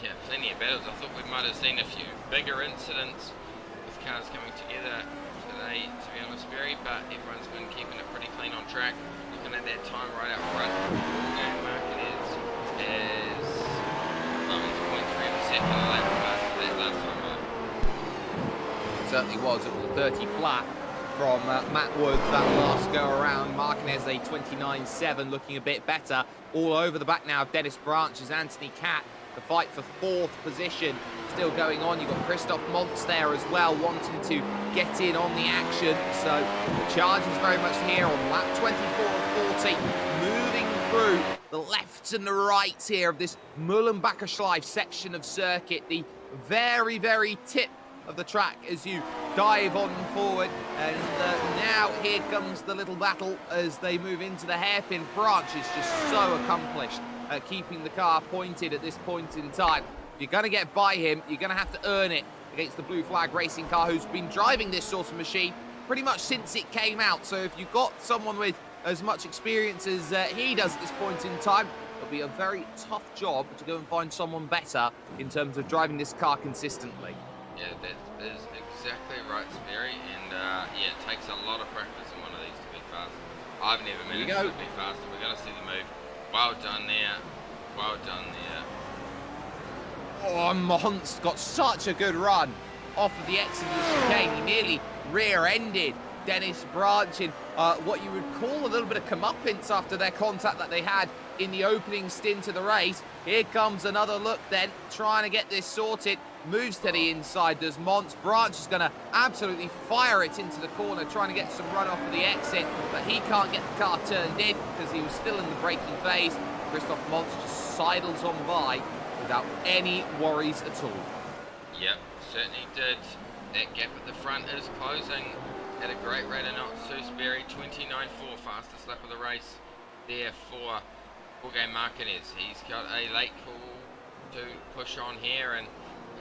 [SPEAKER 2] yeah, plenty of battles. I thought we might have seen a few bigger incidents with cars coming together today, to be honest, Barry, but everyone's been keeping it pretty clean on track. Looking at that time right out front, and Marquez is 0.3 of a second lap faster than that last time.
[SPEAKER 1] Certainly was. It was a 30 flat from Matt Wood that last go around. Marquez a 29.7, looking a bit better. All over the back now of Dennis Branch is Anthony Cat. The fight for 4th position still going on. You've got Christoph Montz there as well, wanting to get in on the action. So the charge is very much here on lap 24 of 40, moving through the lefts and the rights here of this Mühlenbacher section of circuit, the very, very tip of the track as you dive on forward. And now here comes the little battle as they move into the hairpin. Branch is just so accomplished at keeping the car pointed at this point in time. If you're going to get by him, you're going to have to earn it against the Blue Flag racing car, who's been driving this sort of machine pretty much since it came out. So if you've got someone with as much experience as he does at this point in time, it'll be a very tough job to go and find someone better in terms of driving this car consistently.
[SPEAKER 2] Yeah, that is exactly right, Sperry. And yeah, it takes a lot of practice in one of these to be fast. I've never managed to be faster. We're going to see the move. Well done there. Well done there.
[SPEAKER 1] Oh, Monst got such a good run off of the exit of the chicane. He nearly rear-ended Dennis Branch in what you would call a little bit of comeuppance after their contact that they had in the opening stint of the race. Here comes another look then, trying to get this sorted. Moves to the inside, does Monst. Branch is going to absolutely fire it into the corner, trying to get some run off of the exit, but he can't get the car turned in because he was still in the braking phase. Christoph Monst just sidles on by without any worries at all.
[SPEAKER 2] Yep, certainly did. That gap at the front is closing at a great rate of knots. Sperry, 29.4, fastest lap of the race there for Jorge Martinez. He's got a late call to push on here, and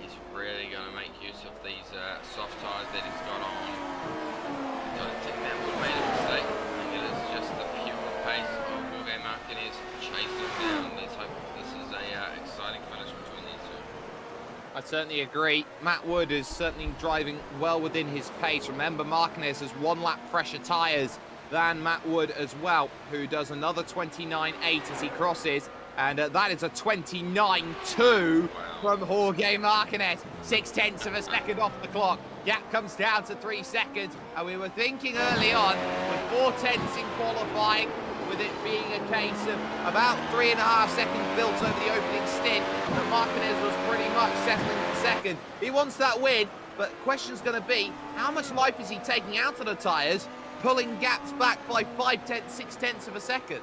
[SPEAKER 2] he's really going to make use of these soft tyres that he's got on. I don't think that would have made a mistake. I think it is just the pure pace of Jorge Martinez chasing him down. Let's hope this is a exciting finish between these two.
[SPEAKER 1] I certainly agree. Matt Wood is certainly driving well within his pace. Remember, Martinez has 1 lap fresher tyres than Matt Wood as well, who does another 29.8 as he crosses. And that is a 29.2 from Jorge Martinez. 0.6 of a second off the clock. Gap comes down to 3 seconds. And we were thinking early on, with 4.10 in qualifying, with it being a case of about 3.5 seconds built over the opening stint, that Martinez was pretty much settling for second. He wants that win, but the question's going to be, how much life is he taking out of the tyres, pulling gaps back by 0.6 of a second?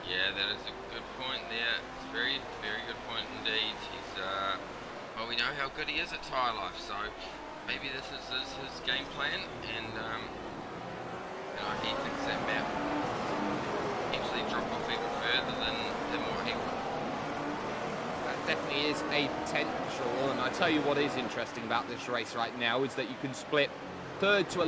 [SPEAKER 2] Yeah, that is a good point there. It's a very, very good point indeed. He's, well, we know how good he is at tyre life, so maybe this is his game plan, and you know, he thinks that map actually drop off even further than what he would.
[SPEAKER 1] That definitely is a potential, and I tell you what is interesting about this race right now is that you can split 4th to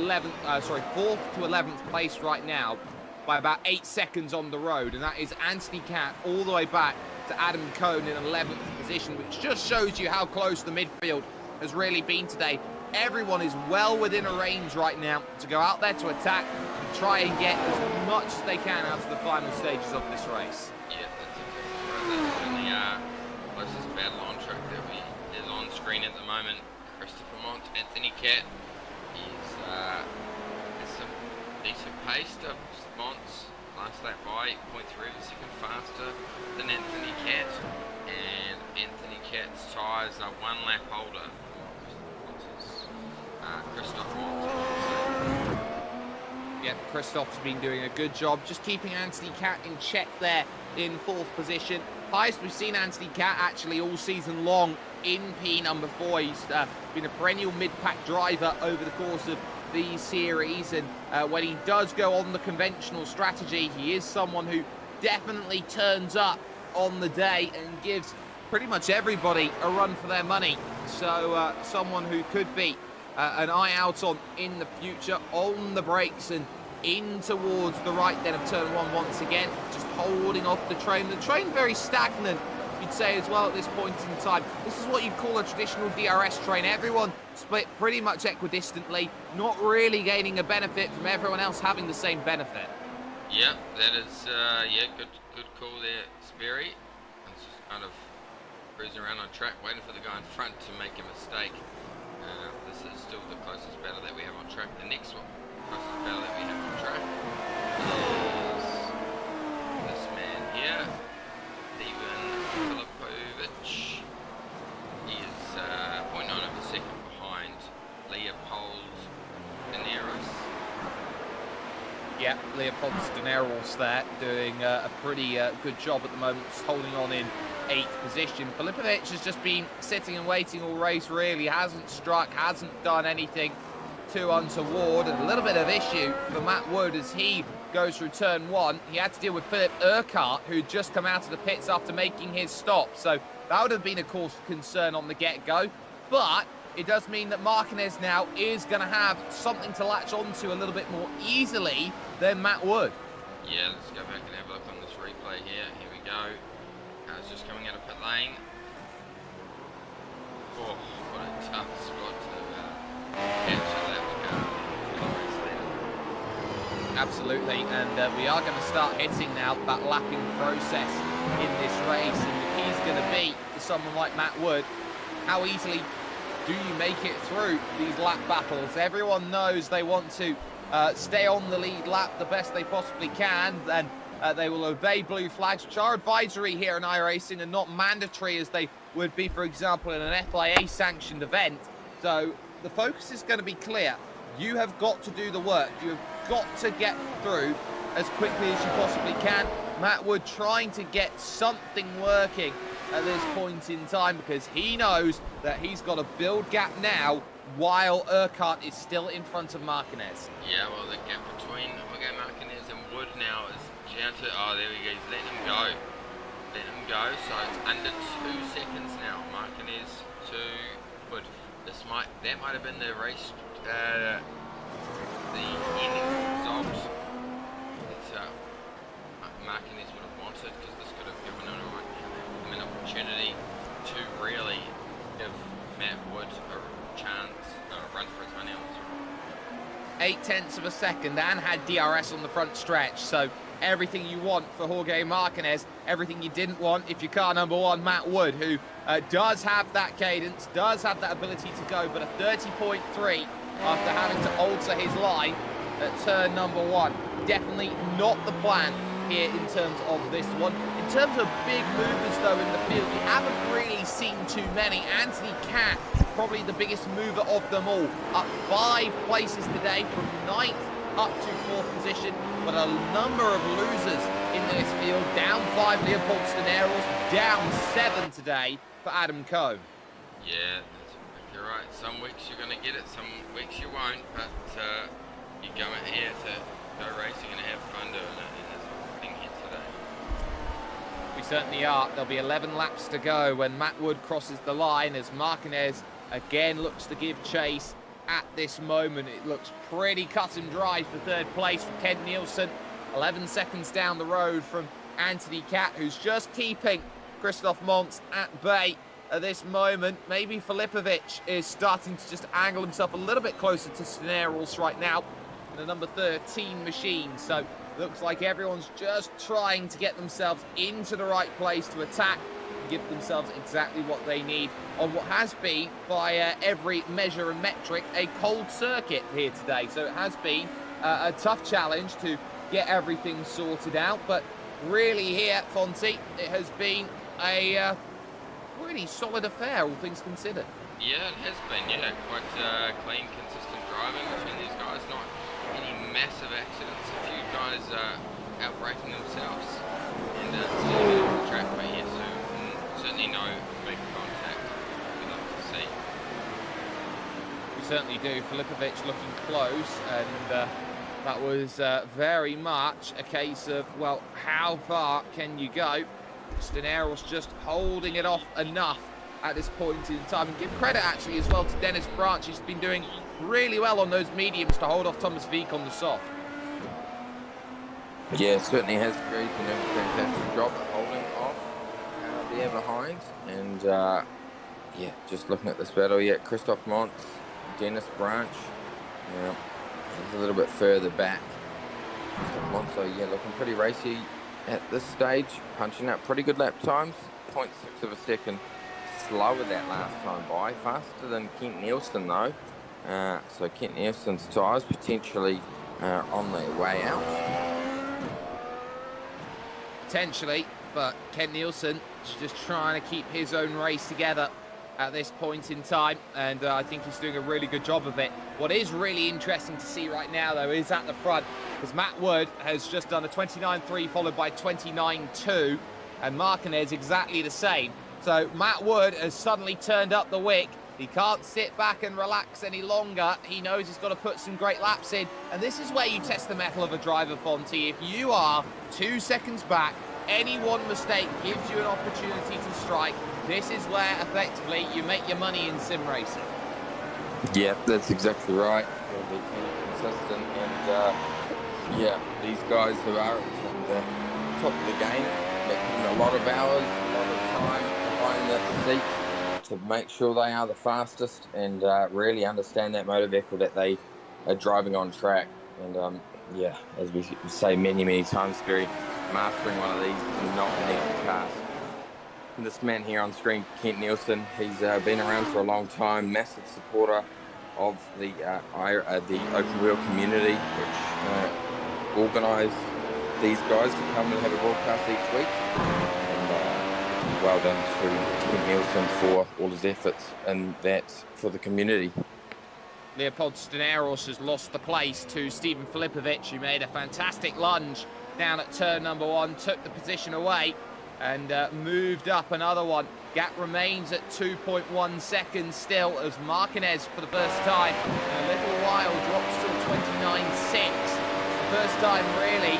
[SPEAKER 1] 11th place right now by about 8 seconds on the road, and that is Anthony Cat all the way back to Adam Cohn in 11th position, which just shows you how close the midfield has really been today. Everyone is well within a range right now to go out there to attack and try and get as much as they can out of the final stages of this race.
[SPEAKER 2] Yeah, that's exactly right. That's certainly closest battle on track that is on screen at the moment. Christopher Mont, Anthony Cat. He's some decent pace to Mont's last lap by 0.3 of a second faster than Anthony Cat, and Anthony Cat's tyres are 1 lap older. Christoph Mont.
[SPEAKER 1] Yeah, Christoph's been doing a good job just keeping Anthony Cat in check there in 4th position. Highest we've seen Anthony Cat actually all season long in P number 4. He's been a perennial mid-pack driver over the course of these series, and when he does go on the conventional strategy, he is someone who definitely turns up on the day and gives pretty much everybody a run for their money. So someone who could be an eye out on in the future. On the brakes and in towards the right then of turn 1 once again, just holding off the train. The train very stagnant, you'd say as well at this point in time. This is what you'd call a traditional DRS train. Everyone split pretty much equidistantly, not really gaining a benefit from everyone else having the same benefit.
[SPEAKER 2] Yep, that is, yeah, good call there, Sperry. It's just kind of cruising around on track, waiting for the guy in front to make a mistake. This is still the closest battle that we have on track. The next one, closest battle that we have on track is this man here, Steven Filipovic. He is 0.9 of a second behind Leopold Veneris.
[SPEAKER 1] Yeah, Leopold on Steneros there, doing a pretty good job at the moment, just holding on in 8th position. Filipovic has just been sitting and waiting all race, really. Hasn't struck, hasn't done anything too untoward. And a little bit of issue for Matt Wood as he goes through turn 1. He had to deal with Philip Urquhart, who'd just come out of the pits after making his stop. So that would have been a cause for concern on the get-go. But it does mean that Martinez now is going to have something to latch onto a little bit more easily than Matt Wood.
[SPEAKER 2] Yeah, let's go back and have a look on this replay here. Here we go. It's just coming out of pit lane. Oh, what a tough spot to catch a left car for the race leader.
[SPEAKER 1] Absolutely, and we are going to start hitting now that lapping process in this race, and the key is going to be for someone like Matt Wood, how easily do you make it through these lap battles? Everyone knows they want to stay on the lead lap the best they possibly can, and they will obey blue flags, which are advisory here in iRacing and not mandatory as they would be, for example, in an FIA sanctioned event. So the focus is going to be clear. You have got to do the work. You have got to get through as quickly as you possibly can. Matt Wood trying to get something working at this point in time because he knows that he's got to build gap now while Urquhart is still in front of Martinez.
[SPEAKER 2] Yeah, well, the gap between Martinez and Wood now is down to, oh, there we go, he's letting him go. Let him go, so it's under 2 seconds now. Martinez to Wood. That might have been the race, the ending result that Martinez would have wanted, because this could have given him an opportunity to really give Matt Wood a chance, a run for his money on this.
[SPEAKER 1] 0.8 of a second and had DRS on the front stretch, so everything you want for Jorge Martinez, everything you didn't want if you're car number 1, Matt Wood, who does have that cadence, does have that ability to go, but a 30.3 after having to alter his line at turn number 1. Definitely not the plan here in terms of this one. In terms of big movers, though, in the field, we haven't really seen too many. Anthony Cat, probably the biggest mover of them all, up 5 places today from 9th up to 4th position, but a number of losers in this field. Down 5, Leopold Steneros, down 7 today for Adam Coe.
[SPEAKER 2] Yeah, you're right. Some weeks you're going to get it, some weeks you won't, but you go in here to go racing and have fun doing it, and that's what we're doing here today.
[SPEAKER 1] We certainly are. There'll be 11 laps to go when Matt Wood crosses the line as Martinez again looks to give chase. At this moment, it looks pretty cut and dry for 3rd place for Ken Nielsen. 11 seconds down the road from Anthony Cat, who's just keeping Christoph Montz at bay at this moment. Maybe Filipovic is starting to just angle himself a little bit closer to Steneros right now in the number 13 machine. So looks like everyone's just trying to get themselves into the right place to attack and give themselves exactly what they need on what has been, by every measure and metric, a cold circuit here today. So it has been a tough challenge to get everything sorted out, but really here, Fonty, it has been a really solid affair, all things considered.
[SPEAKER 2] Yeah, it has been, yeah, quite clean, consistent driving between these guys, not any massive accidents, a few guys out-braking themselves, and certainly on the track right here, so certainly no big contact we'd like to see.
[SPEAKER 1] We certainly do. Filipovic looking close, and that was very much a case of, well, how far can you go? Steneros just holding it off enough at this point in time. And give credit actually as well to Dennis Branch. He's been doing really well on those mediums to hold off Thomas Wieck on the soft.
[SPEAKER 4] Yeah, certainly has. He's been doing a fantastic job at holding off there behind. And yeah, just looking at this battle, yeah, Christoph Montz, Dennis Branch, yeah, he's a little bit further back. Christoph Montz, so yeah, looking pretty racy at this stage, punching out pretty good lap times. 0.6 of a second slower that last time by, faster than Kent Nielsen though. So Kent Nielsen's tyres potentially on their way out.
[SPEAKER 1] Potentially, but Ken Nielsen is just trying to keep his own race together at this point in time, and I think he's doing a really good job of it. What is really interesting to see right now, though, is at the front, because Matt Wood has just done a 29.3 followed by 29.2, and Martinez exactly the same. So Matt Wood has suddenly turned up the wick. He can't sit back and relax any longer. He knows he's got to put some great laps in. And this is where you test the mettle of a driver, Fonty. If you are 2 seconds back, any one mistake gives you an opportunity to strike. This is where, effectively, you make your money in sim racing.
[SPEAKER 4] Yeah, that's exactly right. Got to be kind of consistent. And, yeah, these guys who are at the top of the game, they're putting a lot of hours, a lot of time behind that seat to make sure they are the fastest and really understand that motor vehicle that they are driving on track. And yeah, as we say many times, Barry, mastering one of these is not an easy task. And this man here on screen, Kent Nielsen, he's been around for a long time, massive supporter of the open wheel community, which organised these guys to come and have a broadcast each week. Well done to Kent Nielsen for all his efforts and that for the community.
[SPEAKER 1] Leopold Staneros has lost the place to Stephen Filipovic, who made a fantastic lunge down at turn number 1, took the position away and moved up another one. Gap remains at 2.1 seconds still as Martinez for the first time in a little while drops to a 29.6. The first time really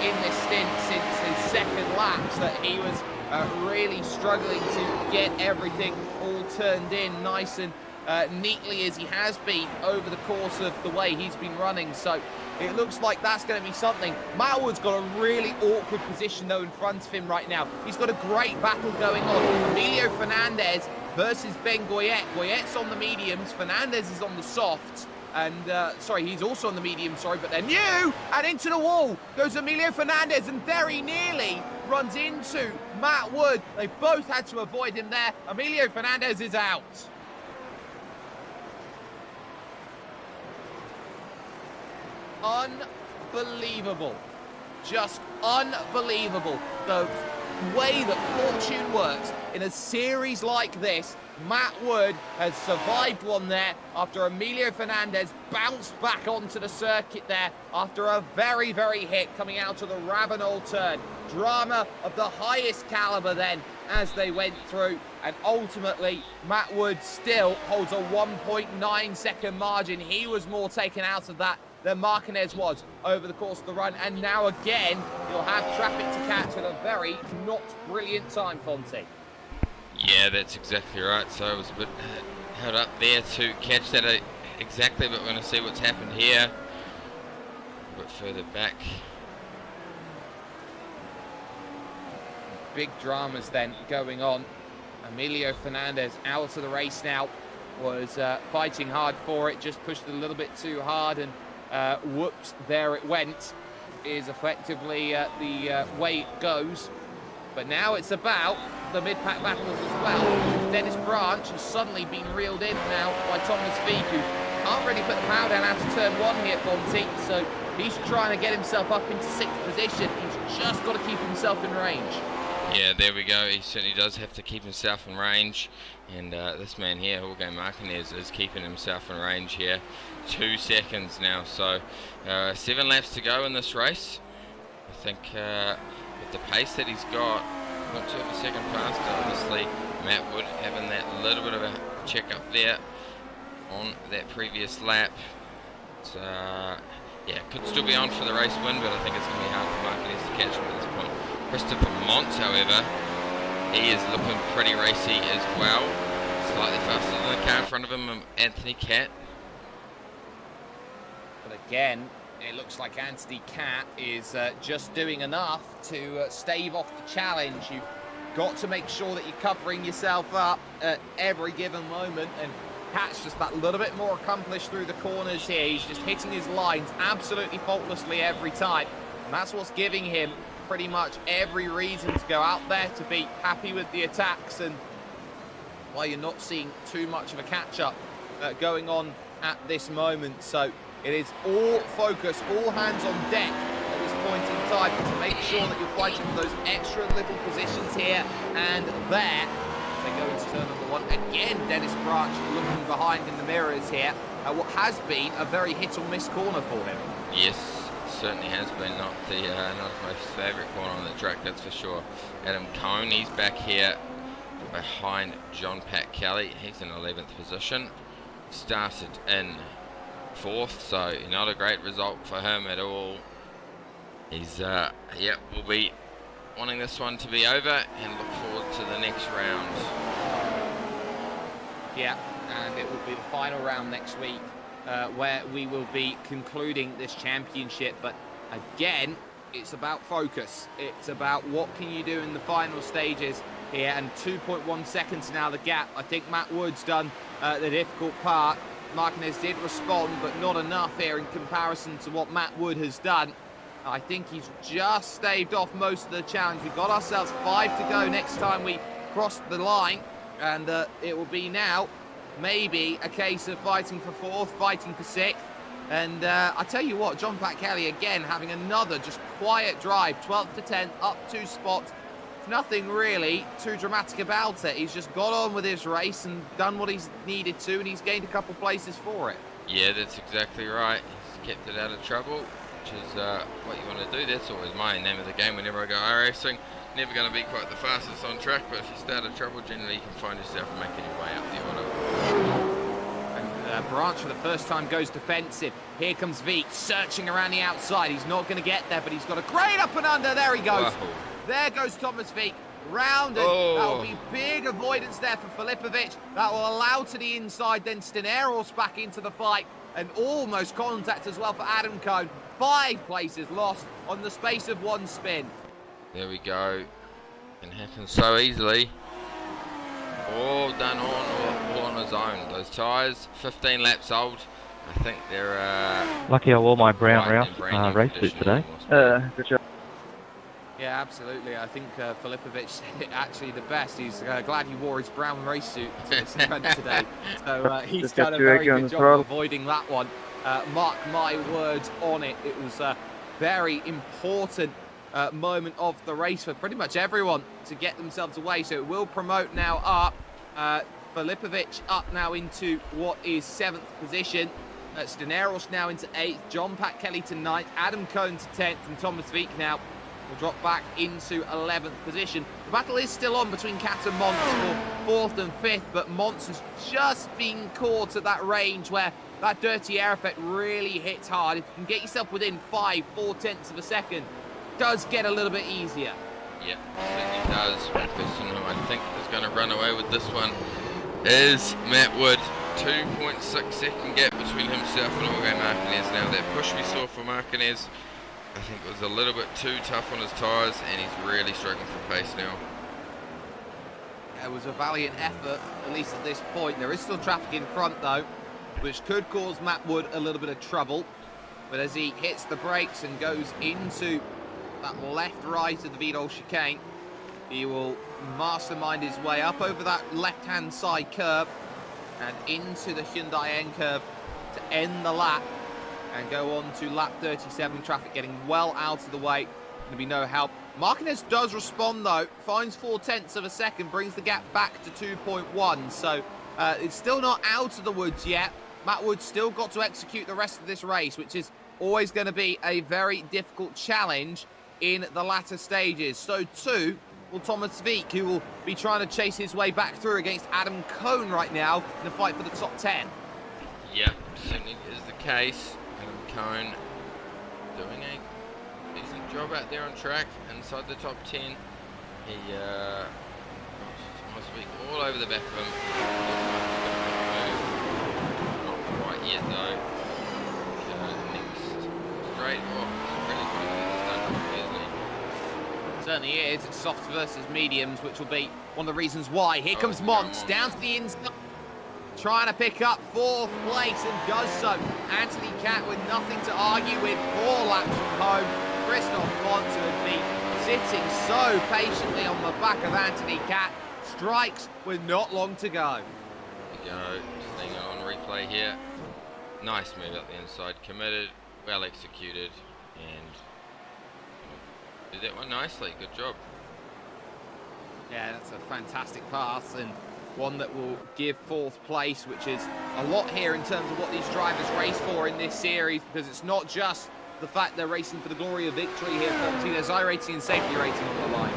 [SPEAKER 1] in this stint since his second laps that he was really struggling to get everything all turned in nice and neatly as he has been over the course of the way he's been running. So it looks like that's going to be something. Matt Wood's got a really awkward position though in front of him right now. He's got a great battle going on. Emilio Fernandez versus Ben Goyet. Goyet's on the mediums, Fernandez is on the softs. And, sorry, he's also on the medium, sorry, but they're new! And into the wall goes Emilio Fernandez and very nearly runs into Matt Wood. They both had to avoid him there. Emilio Fernandez is out. Unbelievable. Just unbelievable. The way that fortune works in a series like this. Matt Wood has survived one there after Emilio Fernandez bounced back onto the circuit there after a very hit coming out of the Ravenol turn. Drama of the highest caliber then as they went through, and ultimately Matt Wood still holds a 1.9 second margin. He was more taken out of that than Martinez was over the course of the run, and now again you'll have traffic to catch at a very not brilliant time, Fonty.
[SPEAKER 2] Yeah, that's exactly right. So I was a bit held up there to catch that exactly, but we're going to see what's happened here. A bit further back.
[SPEAKER 1] Big dramas then going on. Emilio Fernandez out of the race now, was fighting hard for it, just pushed it a little bit too hard, and whoops, there it went, is effectively the way it goes. But now it's about the mid-pack battles as well. Dennis Branch has suddenly been reeled in now by Thomas Feek, who can't really put the power down out of turn 1 here, Fonty. So he's trying to get himself up into 6th position. He's just got to keep himself in range.
[SPEAKER 2] Yeah, there we go. He certainly does have to keep himself in range. And this man here, Jorge Martinez, is keeping himself in range here. 2 seconds now. So 7 laps to go in this race. I think with the pace that he's got, 0.2 of a second faster. Obviously, Matt Wood having that little bit of a check up there on that previous lap. So, yeah, could still be on for the race win, but I think it's going to be hard for Martinez to catch him at this point. Christopher Montz, however, he is looking pretty racy as well. Slightly faster than the car in front of him, Anthony Catt.
[SPEAKER 1] But again, it looks like Anthony Catt is just doing enough to stave off the challenge. You've got to make sure that you're covering yourself up at every given moment, and Catt's just that little bit more accomplished through the corners here. He's just hitting his lines absolutely faultlessly every time, and that's what's giving him pretty much every reason to go out there, to be happy with the attacks, and why you're not seeing too much of a catch-up going on at this moment. So it is all focus, all hands on deck at this point in time to make sure that you're fighting for those extra little positions here and there. As they go into turn number 1. Again, Dennis Branch looking behind in the mirrors here. What has been a very hit or miss corner for him.
[SPEAKER 2] Yes, certainly has been not his most favourite corner on the track, that's for sure. Adam Cone, he's back here behind John Pat Kelly. He's in 11th position. Started in 4th, so not a great result for him at all. He's will be wanting this one to be over and look forward to the next round.
[SPEAKER 1] Yeah, and it will be the final round next week where we will be concluding this championship. But again, it's about focus. It's about what can you do in the final stages here, and 2.1 seconds now the gap. I think Matt Wood's done the difficult part. Martinez did respond, but not enough here in comparison to what Matt Wood has done. I think he's just staved off most of the challenge. We've got ourselves 5 to go next time we cross the line, and it will be now maybe a case of fighting for 4th, fighting for 6th. And I tell you what, John Pat Kelly again having another just quiet drive, 12th to 10th, up 2 spots. Nothing really too dramatic about it. He's just got on with his race and done what he's needed to, and he's gained a couple places for it.
[SPEAKER 2] Yeah, that's exactly right. He's kept it out of trouble, which is what you want to do. That's always my name of the game whenever I go iRacing. Never going to be quite the fastest on track, but if you start in trouble, generally you can find yourself making your way up the order.
[SPEAKER 1] And Branch for the first time goes defensive. Here comes Veek searching around the outside. He's not going to get there, but he's got a great up and under. There he goes.
[SPEAKER 2] Whoa.
[SPEAKER 1] There goes Thomas Veek. Round, and that'll be big avoidance there for Filipovic. That will allow to the inside, then Steneros back into the fight, and almost contact as well for Adam Cone. 5 places lost on the space of 1 spin.
[SPEAKER 2] There we go. Can happen so easily. All done all on his own. Those tyres, 15 laps old. I think they're
[SPEAKER 5] Lucky I wore my brown
[SPEAKER 2] right in
[SPEAKER 5] race
[SPEAKER 2] brand new
[SPEAKER 5] suit today.
[SPEAKER 2] condition.
[SPEAKER 5] Good job.
[SPEAKER 1] Yeah, absolutely. I think Filipovic said it actually the best. He's glad he wore his brown race suit to this event today. So he's done a very good job of avoiding that one. Mark my words on it. It was a very important moment of the race for pretty much everyone to get themselves away. So it will promote now up. Filipovic up now into what is 7th position. Steneros now into 8th. John Pat Kelly to 9th. Adam Cone to 10th. And Thomas Veek now will drop back into 11th position. The battle is still on between Cat and Mons for 4th and 5th, but Mons has just been caught at that range where that dirty air effect really hits hard. If you can get yourself within 4 tenths of a second, it does get a little bit easier.
[SPEAKER 2] Yeah, certainly does. One person who I think is going to run away with this one is Matt Wood. 2.6 second gap between himself and Jorge Martinez. Now that push we saw for Martinez, I think it was a little bit too tough on his tyres, and he's really struggling for pace now.
[SPEAKER 1] It was a valiant effort, at least at this point. There is still traffic in front though, which could cause Matt Wood a little bit of trouble. But as he hits the brakes and goes into that left-right of the Vidal chicane, he will mastermind his way up over that left-hand side curve and into the Hyundai N curve to end the lap and go on to lap 37. Traffic getting well out of the way. Going to be no help. Martinez does respond though, finds 4 tenths of a second, brings the gap back to 2.1. So it's still not out of the woods yet. Matt Wood's still got to execute the rest of this race, which is always going to be a very difficult challenge in the latter stages. So too will Thomas Veek, who will be trying to chase his way back through against Adam Cone right now in the fight for the top 10.
[SPEAKER 2] Yeah, certainly is the case. Adam Cone doing a decent job out there on track inside the top 10. He must be all over the back of him. Not quite yet though. Next straight off. Really
[SPEAKER 1] Certainly is. It's soft versus mediums, which will be one of the reasons why. Here comes Mons down to the inside, trying to pick up 4th place and does so. Anthony Cat with nothing to argue with, 4 laps from home. Christoph Mons, who had been sitting so patiently on the back of Anthony Cat, strikes with not long to go.
[SPEAKER 2] There we go, seeing it on replay here. Nice move up the inside, committed, well executed, and did that one nicely. Good job.
[SPEAKER 1] Yeah, that's a fantastic pass, and one that will give 4th place, which is a lot here in terms of what these drivers race for in this series, because it's not just the fact they're racing for the glory of victory here, Fonty. There's I rating and safety rating on the line.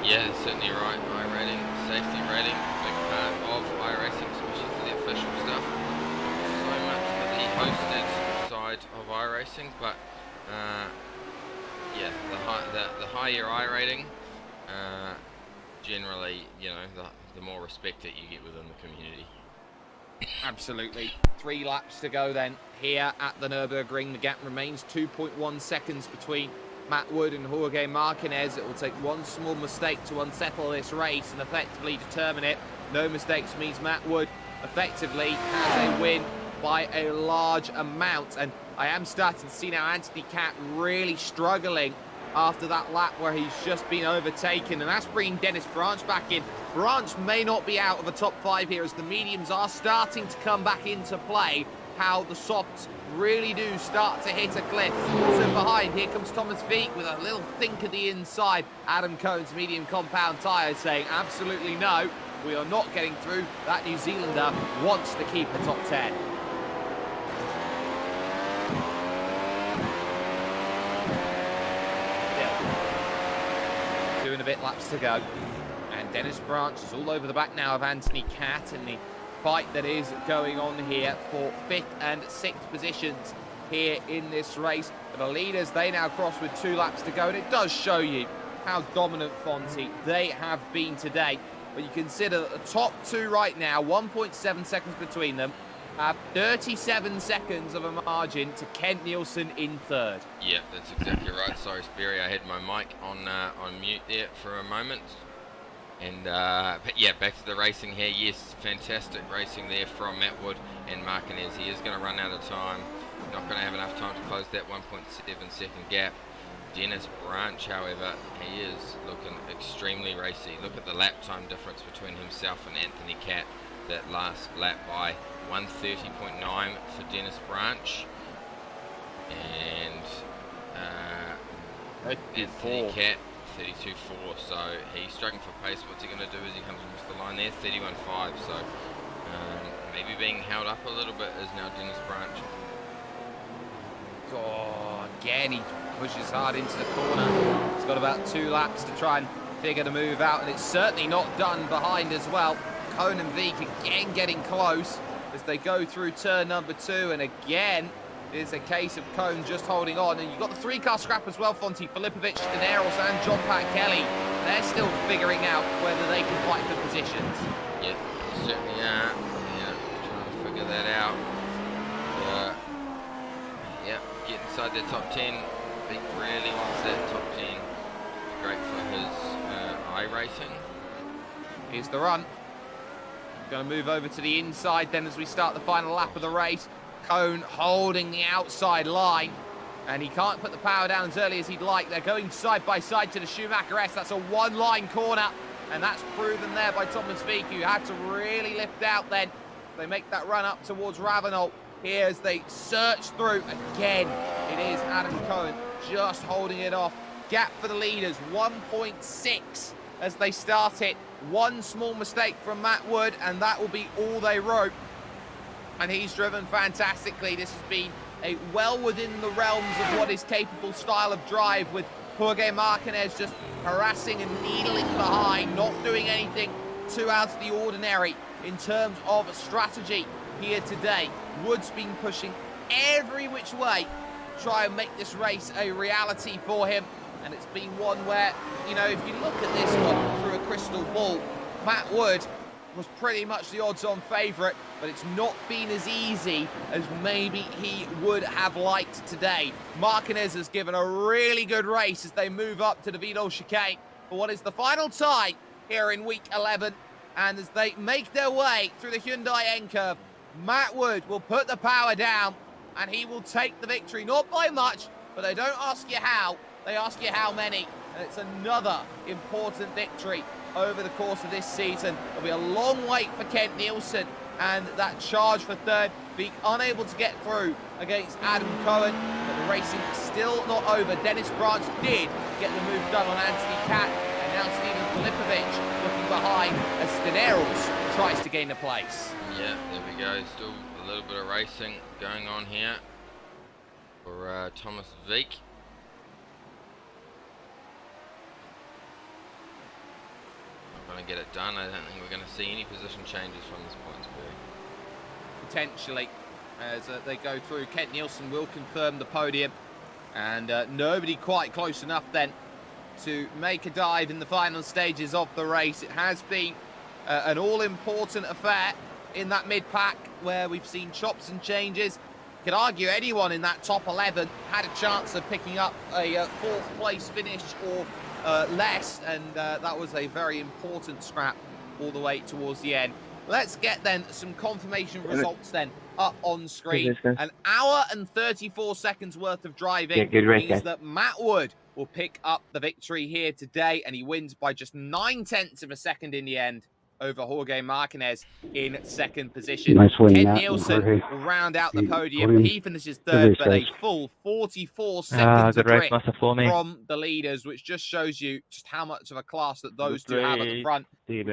[SPEAKER 2] Yeah, that's certainly right. I rating, safety rating, big part of iRacing, especially for the official stuff. Not so much for the hosted side of iRacing, but yeah, the higher I rating, generally, you know, the more respect that you get within the community.
[SPEAKER 1] Absolutely. 3 laps to go then here at the Nürburgring. The gap remains 2.1 seconds between Matt Wood and Jorge Martinez. It will take one small mistake to unsettle this race and effectively determine it. No mistakes means Matt Wood effectively has a win by a large amount. And I am starting to see now Anthony Cat really struggling after that lap where he's just been overtaken, and that's bringing Dennis Branch back in. Branch may not be out of the top 5 here as the mediums are starting to come back into play. How the softs really do start to hit a cliff. Also behind, here comes Thomas Veek with a little think at the inside. Adam Cohen's medium compound tyre saying absolutely no, we are not getting through. That New Zealander wants to keep the top 10. 2 and a bit laps to go. And Dennis Branch is all over the back now of Anthony Cat in the fight that is going on here for 5th and 6th positions here in this race. But the leaders, they now cross with 2 laps to go, and it does show you how dominant Fonty they have been today. But you consider that the top 2 right now, 1.7 seconds between them, have 37 seconds of a margin to Kent Nielsen in 3rd.
[SPEAKER 2] Yeah, that's exactly right. Sorry, Sperry, I had my mic on mute there for a moment. And but yeah, back to the racing here. Yes, fantastic racing there from Matt Wood and Martinez. He is going to run out of time. Not going to have enough time to close that 1.7 second gap. Dennis Branch, however, he is looking extremely racy. Look at the lap time difference between himself and Anthony Cat. That last lap by 1:30.9 for Dennis Branch. And Anthony Cat 32.4, so he's struggling for pace. What's he going to do as he comes across the line there? 31.5, so maybe being held up a little bit is now Dennis Branch.
[SPEAKER 1] Oh, again, he pushes hard into the corner. He's got about 2 laps to try and figure the move out, and it's certainly not done behind as well. Cohn and Veek again getting close as they go through turn number 2, and again, it's a case of Cohn just holding on. And you've got the 3-car scrap as well, Fonty. Filipovic, Daneros and John Pat Kelly. They're still figuring out whether they can fight for positions.
[SPEAKER 2] Yeah, certainly are. Yeah, trying to figure that out. Yeah, get inside their top 10. Veek really wants that top 10. Great for his iRacing.
[SPEAKER 1] Here's the run. Going to move over to the inside then as we start the final lap of the race. Cohn holding the outside line, and he can't put the power down as early as he'd like. They're going side by side to the Schumacher S. That's a 1-line corner, and that's proven there by Thomas Veek, who had to really lift out then. They make that run up towards Ravenel here as they search through. Again, it is Adam Cohen just holding it off. Gap for the leaders, 1.6 as they start it. 1 small mistake from Matt Wood, and that will be all they wrote. And he's driven fantastically. This has been a well within the realms of what is capable style of drive, with Jorge Martinez just harassing and needling behind, not doing anything too out of the ordinary in terms of strategy here today. Wood's been pushing every which way to try and make this race a reality for him. And it's been one where, you know, if you look at this one through a crystal ball, Matt Wood was pretty much the odds-on favourite, but it's not been as easy as maybe he would have liked today. Martinez has given a really good race as they move up to the Vidal chicane for what is the final tie here in week 11. And as they make their way through the Hyundai N-Curve, Matt Wood will put the power down and he will take the victory, not by much, but they don't ask you how, they ask you how many. And it's another important victory over the course of this season. It'll be a long wait for Kent Nielsen and that charge for 3rd. Being unable to get through against Adam Cohen, but the racing is still not over. Dennis Branch did get the move done on Anthony Cat, and now Stephen Filipovic looking behind as Daneros tries to gain the place.
[SPEAKER 2] Yeah, there we go. Still a little bit of racing going on here. for Thomas Veek. Not going to get it done. I don't think we're going to see any position changes from this point, Barry.
[SPEAKER 1] Potentially, as they go through. Kent Nielsen will confirm the podium, and nobody quite close enough then to make a dive in the final stages of the race. It has been an all-important affair in that mid-pack where we've seen chops and changes. You could argue anyone in that top 11 had a chance of picking up a fourth place finish or less, and that was a very important scrap all the way towards the end. Let's get then some confirmation results then up on screen. An hour and 34 seconds worth of driving means that Matt Wood will pick up the victory here today, and he wins by just 9/10 of a second in the end over Jorge Martinez in second position.
[SPEAKER 6] Nice win,
[SPEAKER 1] Ken
[SPEAKER 6] Matt.
[SPEAKER 1] Nielsen
[SPEAKER 6] Jorge.
[SPEAKER 1] will round out the podium. He finishes third, but a full 44 seconds
[SPEAKER 5] Ah,
[SPEAKER 1] of
[SPEAKER 5] good race,
[SPEAKER 1] grip
[SPEAKER 5] Master, for me.
[SPEAKER 1] from the leaders, which just shows you just how much of a class that those two have at the front.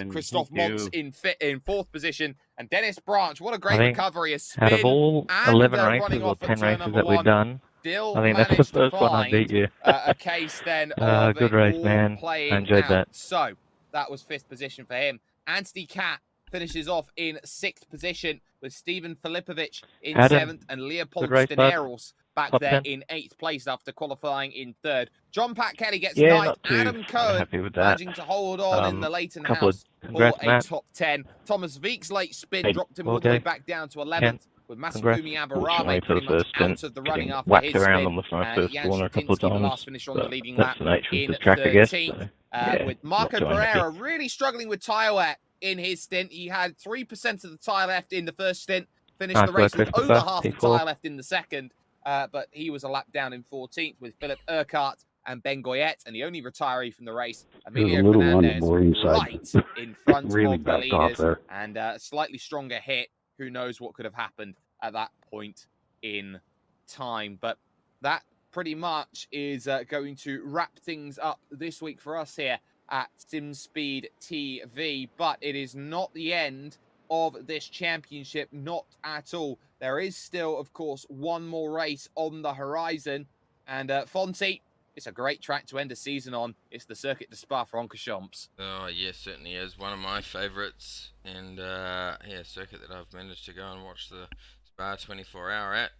[SPEAKER 1] Christoph Montz in fourth position, and Dennis Branch, what a great recovery, a spin,
[SPEAKER 5] out of all
[SPEAKER 1] and
[SPEAKER 5] 11
[SPEAKER 1] running
[SPEAKER 5] races or
[SPEAKER 1] off
[SPEAKER 5] 10
[SPEAKER 1] at turn
[SPEAKER 5] races
[SPEAKER 1] number
[SPEAKER 5] that we've
[SPEAKER 1] one.
[SPEAKER 5] done,
[SPEAKER 1] Still
[SPEAKER 5] I think that's the
[SPEAKER 1] managed to
[SPEAKER 5] first one I beat
[SPEAKER 1] find
[SPEAKER 5] you.
[SPEAKER 1] a case then of
[SPEAKER 5] good
[SPEAKER 1] it
[SPEAKER 5] race,
[SPEAKER 1] all
[SPEAKER 5] man.
[SPEAKER 1] playing
[SPEAKER 5] I enjoyed
[SPEAKER 1] out.
[SPEAKER 5] that.
[SPEAKER 1] So that was fifth position for him. Anthony Cat finishes off in sixth position with Stephen Filipovic in
[SPEAKER 5] Adam,
[SPEAKER 1] seventh and Leopold
[SPEAKER 5] good race, bud.
[SPEAKER 1] Staneros back
[SPEAKER 5] Top
[SPEAKER 1] there
[SPEAKER 5] 10.
[SPEAKER 1] in eighth place after qualifying in third. John Pat Kelly gets
[SPEAKER 5] Yeah,
[SPEAKER 1] ninth.
[SPEAKER 5] not too
[SPEAKER 1] Adam Cohen
[SPEAKER 5] happy with that.
[SPEAKER 1] managing to hold on in the Leighton
[SPEAKER 5] couple
[SPEAKER 1] House
[SPEAKER 5] of congrats,
[SPEAKER 1] for a
[SPEAKER 5] Matt.
[SPEAKER 1] top 10. Thomas Veek's late spin
[SPEAKER 5] Hey,
[SPEAKER 1] dropped him all the way
[SPEAKER 5] okay.
[SPEAKER 1] back down to 11th. With
[SPEAKER 5] Congrats.
[SPEAKER 1] Masafumi
[SPEAKER 5] Fortunately
[SPEAKER 1] Abarame
[SPEAKER 5] for
[SPEAKER 1] pretty
[SPEAKER 5] the
[SPEAKER 1] much
[SPEAKER 5] first stint,
[SPEAKER 1] out of the running
[SPEAKER 5] getting
[SPEAKER 1] after
[SPEAKER 5] whacked
[SPEAKER 1] his
[SPEAKER 5] around
[SPEAKER 1] spin.
[SPEAKER 5] on the first
[SPEAKER 1] Jan
[SPEAKER 5] corner a couple of
[SPEAKER 1] Szczepinski, the
[SPEAKER 5] times,
[SPEAKER 1] last finisher on the
[SPEAKER 5] but
[SPEAKER 1] leading
[SPEAKER 5] that's
[SPEAKER 1] lap
[SPEAKER 5] the nature of
[SPEAKER 1] in
[SPEAKER 5] the track, I guess.
[SPEAKER 1] 13th.
[SPEAKER 5] So, yeah,
[SPEAKER 1] With Marco
[SPEAKER 5] not too unhappy.
[SPEAKER 1] Pereira really struggling with tyre wear in his stint. He had 3% of the tyre left in the first stint, finished
[SPEAKER 5] Nice
[SPEAKER 1] the race
[SPEAKER 5] work,
[SPEAKER 1] with over
[SPEAKER 5] Christopher.
[SPEAKER 1] half the
[SPEAKER 5] P4.
[SPEAKER 1] tyre left in the second, but he was a lap down in 14th with Philip Urquhart and Ben Goyette, and the only retiree from the race, Emilio
[SPEAKER 6] little on the
[SPEAKER 1] Fernandez,
[SPEAKER 6] boring side.
[SPEAKER 1] right in front
[SPEAKER 6] Really
[SPEAKER 1] of the
[SPEAKER 6] backed off
[SPEAKER 1] leaders,
[SPEAKER 6] there.
[SPEAKER 1] and a slightly stronger hit. Who knows what could have happened at that point in time, but that pretty much is going to wrap things up this week for us here at SimSpeed TV, but it is not the end of this championship, not at all. There is still, of course, one more race on the horizon, and Fonty, it's a great track to end a season on. It's the Circuit de Spa-Francorchamps.
[SPEAKER 2] Oh, yes, certainly is. One of my favourites, and yeah, circuit that I've managed to go and watch the Spa 24-hour at.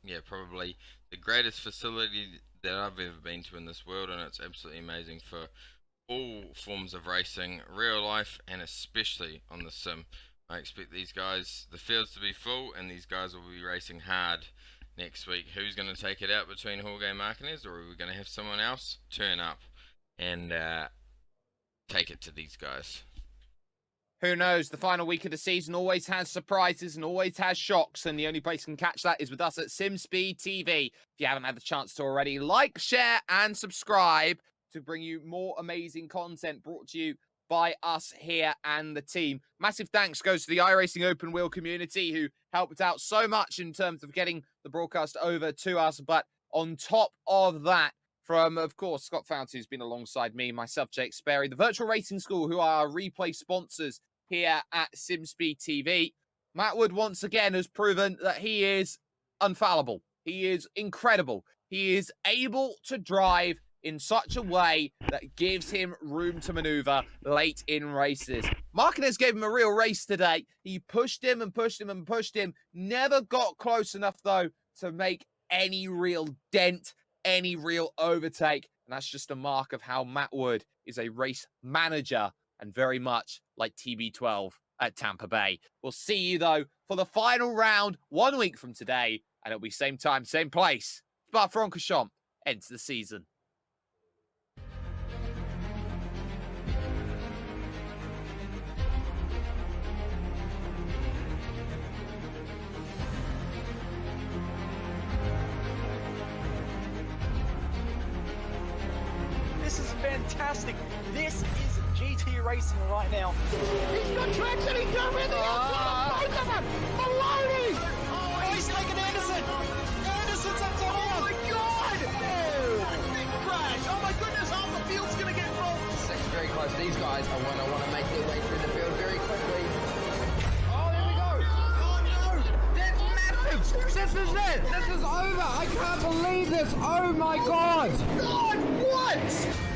[SPEAKER 2] Yeah, probably the greatest facility that I've ever been to in this world, and it's absolutely amazing for all forms of racing, real life, and especially on the sim. I expect these guys, the fields to be full, and these guys will be racing hard next week. Who's going to take it out between Jorge Martinez, or are we going to have someone else turn up and take it to these guys?
[SPEAKER 1] Who knows? The final week of the season always has surprises and always has shocks, and the only place you can catch that is with us at SimSpeed TV. If you haven't had the chance to already, like, share, and subscribe to bring you more amazing content brought to you by us here and the team. Massive thanks goes to the iRacing Open Wheel community who helped out so much in terms of getting the broadcast over to us. But on top of that, from, of course, Scott Fount, who's been alongside me, myself, Jake Sperry, the Virtual Racing School, who are our replay sponsors here at SimSpeed TV. Matt Wood, once again, has proven that he is infallible. He is incredible. He is able to drive in such a way that gives him room to maneuver late in races. Martinez gave him a real race today. He pushed him and pushed him and pushed him. Never got close enough, though, to make any real dent, any real overtake. And that's just a mark of how Matt Wood is a race manager and very much like TB12 at Tampa Bay. We'll see you, though, for the final round 1 week from today. And it'll be same time, same place. Spa-Francorchamps ends the season.
[SPEAKER 7] This is fantastic. This is GT racing right now. He's got traction. He's got everything. Both of them. Maloney. Oh, he's taking Anderson. Anderson's up top. Oh my God. Oh, big crash. Oh my goodness. Half the field's going to get rolled.
[SPEAKER 8] Section's very close. These guys are going to want to make their way through the field very quickly. Oh, there we go. Oh no. That's massive. This is it! This is over! I can't believe this! Oh my god!
[SPEAKER 1] God, what?